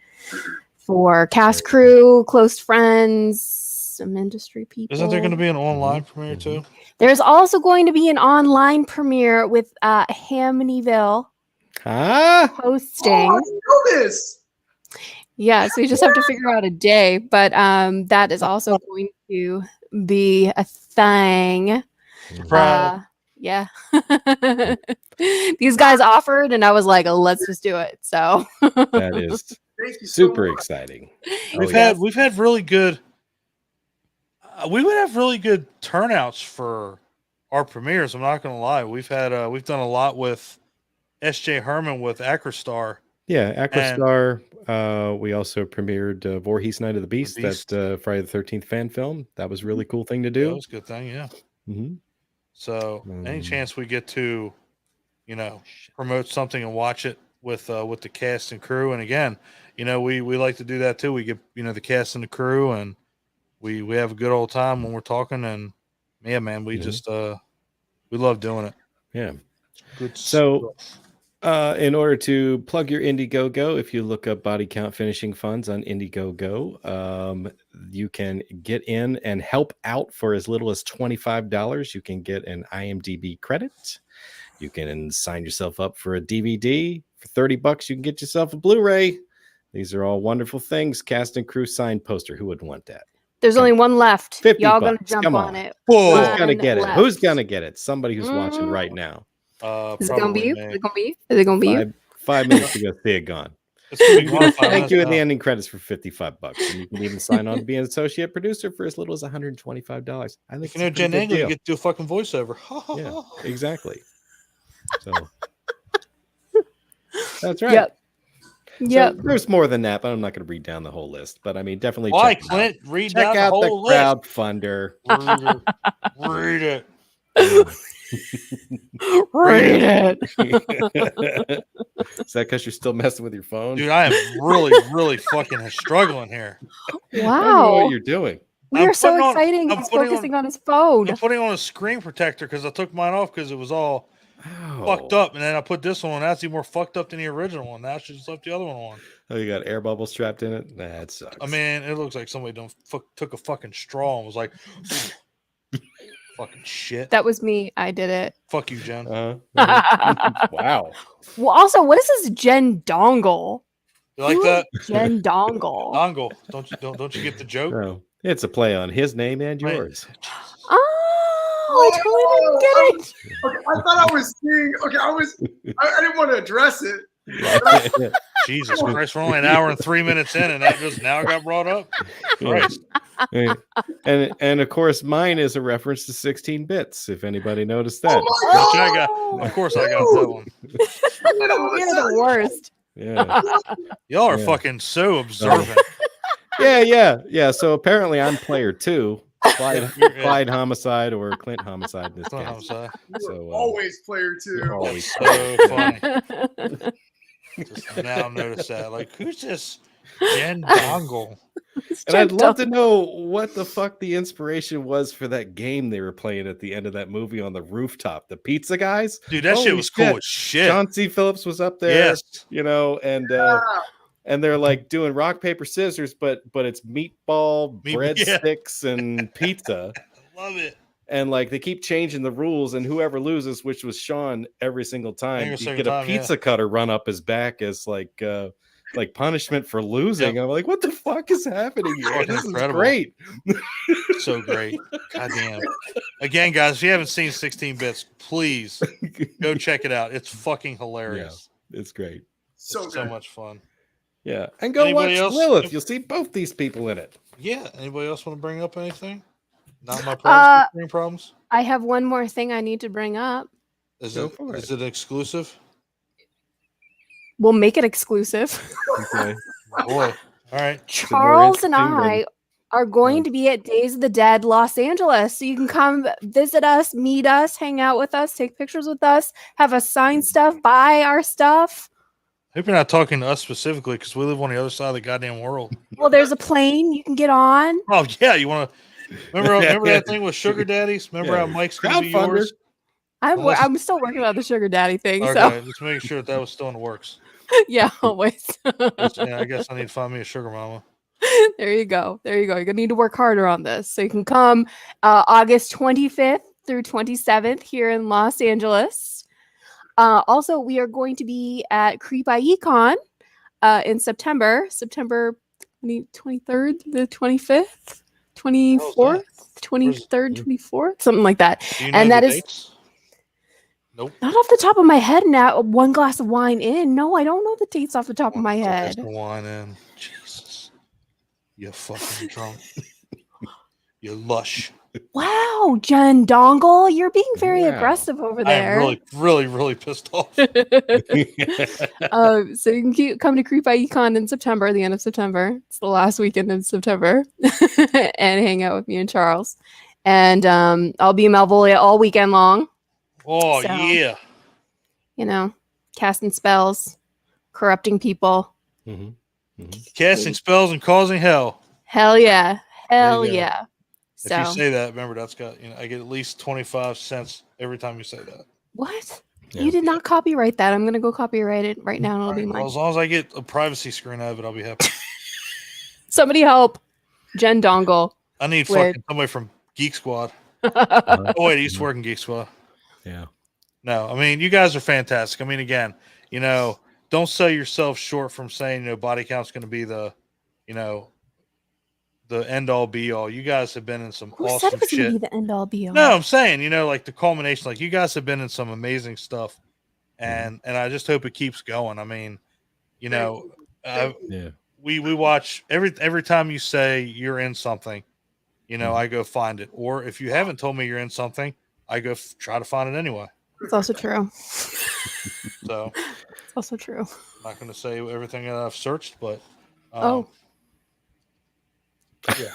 for cast, crew, close friends, some industry people. Isn't there going to be an online premiere too? There's also going to be an online premiere with Hamityville hosting. Oh, I didn't know this. Yeah, so we just have to figure out a day, but that is also going to be a thing. Right. Yeah. These guys offered, and I was like, let's just do it. So That is Thank you so super much. exciting. We've had really good. We would have really good turnouts for our premieres. I'm not going to lie. We've done a lot with S.J. Herman with Acrostar. Yeah, Aquastar. We also premiered Voorhees Night of the Beast, Beast. that Friday the 13th fan film. That was a really cool thing to That do. was a good thing, yeah. Mm-hmm. So any chance we get to, promote something and watch it with the cast and crew, and again, we like to do that too. We get the cast and the crew, and we have a good old time when we're talking. And yeah, man, we just we love doing it. Yeah. Good. So, in order to plug your Indiegogo, if you look up Body Count Finishing Funds on Indiegogo, you can get in and help out for as little as $25. You can get an IMDb credit. You can sign yourself up for a DVD. For $30, you can get yourself a Blu-ray. These are all wonderful things. Cast and crew signed poster. Who wouldn't want that? there's only one left. 50 Y'all gonna bucks. jump Come on on. it. Whoa. Who's One gonna get it? left. Who's gonna get it? Somebody who's watching right now. Is it gonna be you? Me. Is it gonna be? Is it gonna be you? 5 minutes to go see it gone. It's gonna be gone in 5 Thank you minutes in the now. ending credits for $55, and you can even sign on to be an associate producer for as little as $125. I think If you know it's a Jen pretty good Nangle, you deal. get to do a fucking voiceover. Yeah, exactly. So that's right. Yep. So Yep. there's more than that, but I'm not going to read down the whole list. But I mean, definitely Why, check it out. Clint? Read Check down out the the whole list. crowdfunder. Read it. Read it. Is that because you're still messing with your phone? Dude, I am really, really fucking struggling here. I don't know Wow. what you're doing. We I'm are so putting on- exciting. I'm He's putting focusing on his phone. I'm putting on a screen protector because I took mine off because it was all fucked up, and then I put this one on. That's even more fucked up than the original one. Now I should just left the other one on. Oh, you got air bubbles trapped in it? That sucks. I mean, it looks like somebody took a fucking straw and was like, fucking shit. That was me. I did it. Fuck you, Jen. Wow. Well, also, what is this Jen dongle? You like Who that? is Jen dongle. Dongle. Don't you get the joke? No, it's a play on his name and Right. yours. Oh, I totally didn't get it. Okay, I thought I was seeing. Okay, I didn't want to address it. Jesus Christ, we're only an hour and 3 minutes in, and that just now got brought up. Christ. and of course, mine is a reference to 16 bits. If anybody noticed that, Of course, I got that one. You're the worst. yeah, Y'all are Yeah. fucking so observant. yeah. So apparently, I'm player 2, Yeah. Clyde homicide or Clint homicide in this That's what I'm case. saying. So Always player two. always. So funny. Just now notice that. Like, who's this Jen Dongle? And I'd love to know what the fuck the inspiration was for that game they were playing at the end of that movie on the rooftop. The pizza guys, Dude, that shit Holy was cool shit. as shit. John C. Phillips was up there. Yes. And they're like doing rock paper scissors, but it's meatball, Yeah. breadsticks, and pizza. Love it. and like they keep changing the rules, and whoever loses, which was Sean every single time, you get a pizza cutter run up his back as like punishment for losing. I'm like, what the fuck is happening here? This incredible. Is great. So great. Goddamn. Again, guys, if you haven't seen 16 Bits, please go check it out. It's fucking hilarious. Yeah, it's great. So much fun. Yeah, and go Anybody watch else? Lilith. You'll see both these people in it. Yeah. Anybody else want to bring up anything? Not my privacy problems. I have one more thing I need to bring up. Is it exclusive? We'll make it exclusive. Okay. Boy. All right. Charles and I are going to be at Days of the Dead Los Angeles. So you can come visit us, meet us, hang out with us, take pictures with us, have us sign stuff, buy our stuff. I hope you're not talking to us specifically because we live on the other side of the goddamn world. Well, there's a plane you can get on. Oh, yeah. You want to remember that thing with Sugar Daddies? Remember how Mike's going to be yours? I'm still working on the Sugar Daddy thing. Okay, So just making sure that was still in the works. yeah, always. Yeah, I guess I need to find me a sugar mama. There you go. You're going to need to work harder on this. So you can come August 25th through 27th here in Los Angeles. Also, we are going to be at Creep IECon in September 23rd, the 25th, 24th, 23rd, 24th, something like that. And that is dates? Nope. Not off the top of my head now. One glass of wine in. No, I don't know the dates off the top of my head. Glass of wine in. Jesus. You're fucking drunk. You're lush. Wow, Jenn Dongle, you're being very aggressive over there. I'm really, really pissed off. So you can come to Creep IECon in September, the end of September. It's the last weekend in September, and hang out with me and Charles. And I'll be in Malevolia all weekend long. Oh, So, yeah. You know, casting spells, corrupting people. Casting spells and causing hell. Hell yeah. Hell yeah. If you say that, remember that's got, I get at least 25 cents every time you say that. What? Yeah. You did not copyright that. I'm going to go copyright it right now and it'll be mine. Well, as long as I get a privacy screen out of it, I'll be happy. Somebody help Jenn Dongle. I need fucking somebody from Geek Squad. Oh, wait, he's working Geek Squad. Yeah. No, I mean, you guys are fantastic. I mean, again, don't sell yourself short from saying, body count's going to be the end all be all. You guys have been in some awesome said it was shit. Gonna be the end all be all? No, I'm saying, like the culmination, like you guys have been in some amazing stuff, and I just hope it keeps going. I mean, we watch every time you say you're in something, I go find it, or if you haven't told me you're in something, I go try to find it anyway. It's also true. So it's also true. I'm not going to say everything that I've searched, but yeah.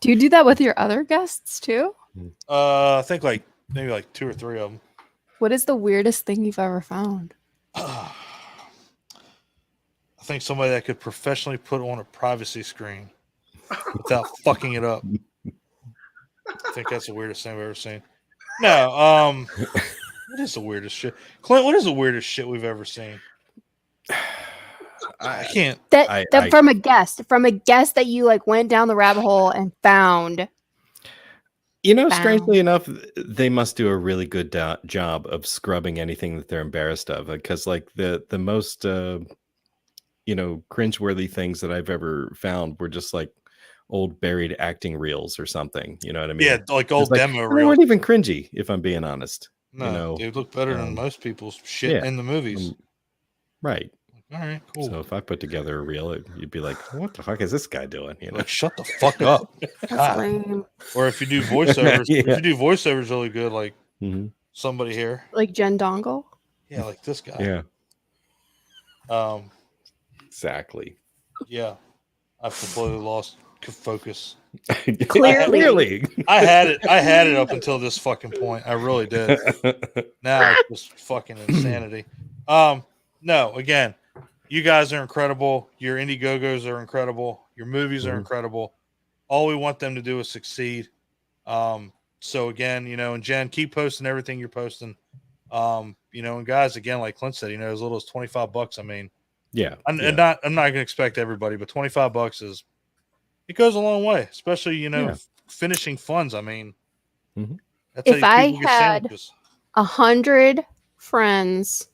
Do you do that with your other guests too? I think maybe 2 or 3 of them. What is the weirdest thing you've ever found? I think somebody that could professionally put on a privacy screen without fucking it up. I think that's the weirdest thing I've ever seen. No, what is the weirdest shit? Clint, what is the weirdest shit we've ever seen? I can't. That from a guest that you went down the rabbit hole and found. Strangely enough, they must do a really good job of scrubbing anything that they're embarrassed of, because the most cringeworthy things that I've ever found were just old buried acting reels or something. You know what I mean? Yeah, old demo reels. They weren't even cringy, if I'm being honest. No, they look better than most people's shit in the movies. Right. All right, cool. So if I put together a reel, you'd be like, "What the fuck is this guy doing?" Shut the fuck up. That's lame. Or if you do voiceovers, if you do voiceovers really good, somebody here, like Jenn Dongle. Yeah, like this guy. Yeah. Exactly. Yeah, I've completely lost focus. Clearly. I had it up until this fucking point. I really did. Now it's just fucking insanity. No, again. You guys are incredible. Your Indiegogos are incredible. Your movies are incredible. All we want them to do is succeed. So again, and Jenn, keep posting everything you're posting. And guys, again, like Clint said, as little as $25. I mean, I'm not going to expect everybody, but $25 it goes a long way, especially finishing funds. I mean, That's If how I people get had- sandwiches. 100 friends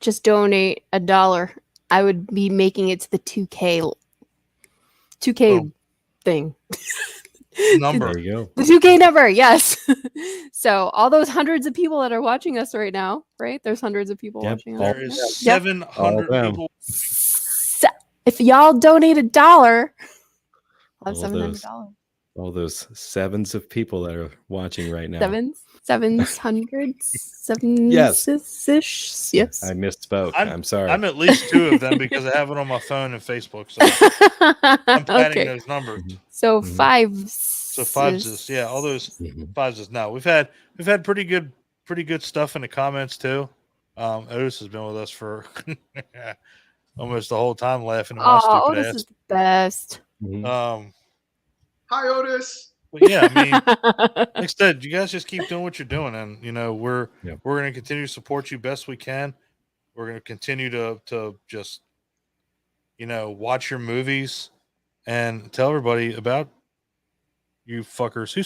just donate $1, I would be making it to the 2K Boom. thing. Number. There you go. The 2K number, yes. So all those hundreds of people that are watching us right now, right? There's hundreds of people Yep, watching us. all- There is Yep. 700 them. people. So if y'all donate $1, I'll have All those- $700. All those sevens of people that are watching right now. Sevens, hundreds, Yes. Yes. I misspoke. I'm sorry. I'm at least 2 of them because I have it on my phone and Facebook. So I'm padding Okay. those numbers. So Mhm. 5. So fives, yeah, all those Mhm. fives. No, we've had pretty good stuff in the comments too. Otis has been with us for almost the whole time, laughing at my Oh, stupid this ass. is the best. Mhm. Hi, Otis. But yeah, I mean, like I said, you guys just keep doing what you're doing, and we're Yeah. going to continue to support you best we can. We're going to continue to just watch your movies and tell everybody about you fuckers. Who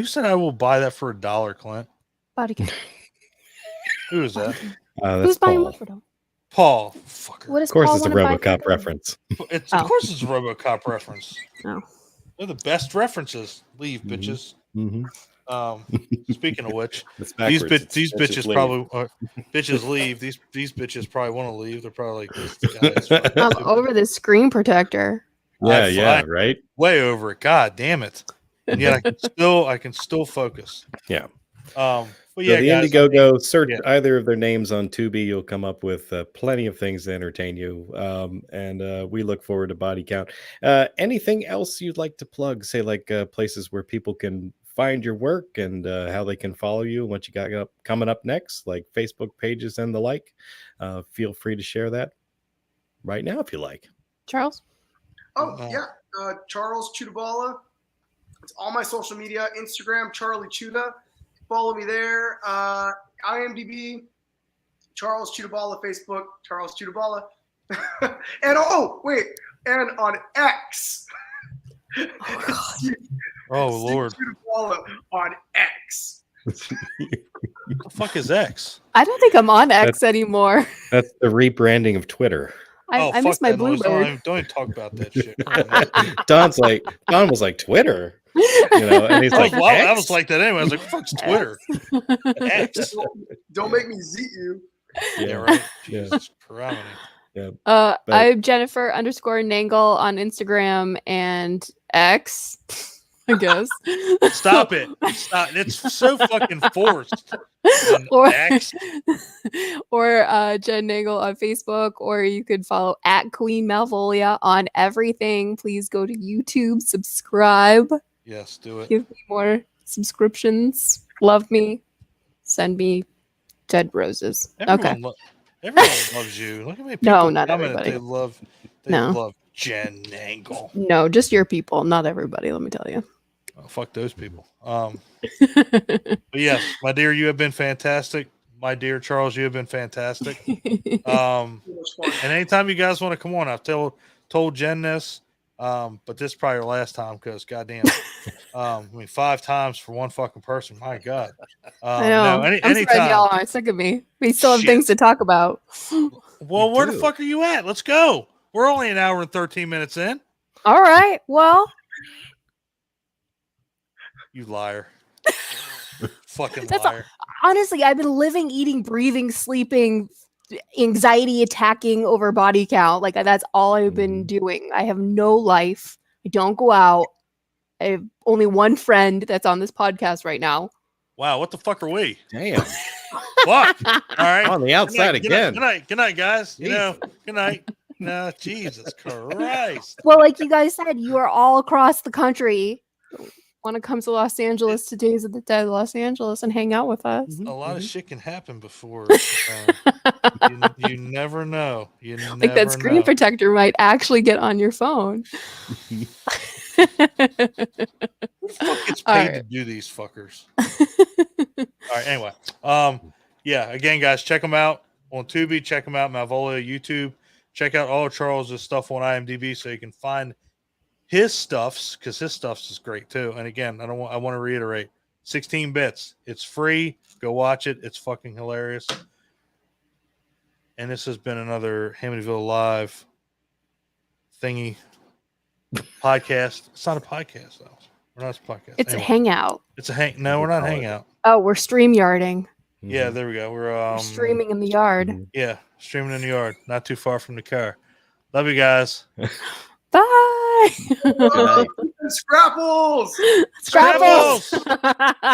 said I will buy that for $1, Clint? Body count. Who is that? That's Who's buying Paul. what for them? Paul. Fucker. What is Of course, Paul it's a wanna buy for RoboCop them? reference. Of Oh. course it's a RoboCop reference. Oh. They're the best references. Leave, Mhm. bitches. Mm-hmm. Speaking of which, It's these backwards. It's these bitches bitches leave. probably bitches leave. These bitches probably want to leave. They're probably like, this guy is fucking I'm stupid. over the screen protector. Yeah, right. Way over it. God damn it. And yet I can still focus. Yeah. But So yeah, the guys, Indiegogo, search yeah. either of their names on Tubi. You'll come up with plenty of things to entertain you. And we look forward to Body Count. Anything else you'd like to plug? Say like places where people can find your work and how they can follow you and what you got coming up next, like Facebook pages and the like. Feel free to share that right now if you like. Charles? Oh, yeah. Charles Chudabala. It's all my social media. Instagram, Charlie Chuda. Follow me there. IMDb, Charles Chudabala. Facebook, Charles Chudabala. And and on X. Oh Lord, Chudabala on X. what the fuck is X? I don't think I'm on X anymore. That's the rebranding of Twitter. I miss my that noise. Bluebird. Don't even talk about that shit. Come on. Don was like Twitter, and he's like, I was X? like that anyway. I was like, fuck's Twitter? X. Don't make me zeet you. Yeah, right. Yeah. Jesus Christ. But- I'm Jennifer _Nangle on Instagram and X, I guess. Stop it. Stop. It's so fucking forced. On Or, X. or Jenn Nangle on Facebook, or you could follow at Queen Malevolia on everything. Please go to YouTube, subscribe, Yes, do it. give me more subscriptions, love me, send me dead roses. Okay. Everyone loves you. Look at me. No, not comment that everybody. They No. love Jenn Nangle. No, just your people, not everybody, let me tell you. Oh, fuck those people. But yes, my dear, you have been fantastic. My dear Charles, you have been fantastic. Too much fun. And anytime you guys want to come on, I've told Jen this, but this is probably your last time because goddamn, 5 times for one fucking person. My God. I know. No, I'm surprised anytime. y'all aren't sick of me. We still have Shit. things to talk about. Well, We where the do. fuck are you at? Let's go. We're only an hour and 13 minutes in. All right. Well, You liar. Fucking That's liar. honestly, I've been living, eating, breathing, sleeping, anxiety attacking over body count. Like that's all I've been doing. I have no life. I don't go out. I have only one friend that's on this podcast right now. Wow, what the fuck are we? Damn. Fuck. All right. On the outside Good night, again. Good night, guys. Good night. No, Jesus Christ. Well, like you guys said, you are all across the country. Want to come to Los Angeles to Days of the Dead Los Angeles and hang out with us? A lot of Mm-hmm. shit can happen before. You never know. You never Like that screen know. protector might actually get on your phone. Who the fuck gets All paid right. to do these fuckers? All right. Anyway, yeah. Again, guys, check them out on Tubi. Check them out, Malevolia, YouTube. Check out all of Charles's stuff on IMDb so you can find his stuffs because his stuffs is great too. And again, I want to reiterate, 16 bits. It's free. Go watch it. It's fucking hilarious. And this has been another Hamityville Live thingy podcast. It's not a podcast, though. We're not a podcast. It's Anyway, a hangout. It's a hang. No, we're not hangout. Oh, we're stream yarding. Yeah, there we go. We're We're streaming in the yard. Yeah, streaming in the yard, not too far from the car. Love you guys. Bye. Scrapples! Scrapples.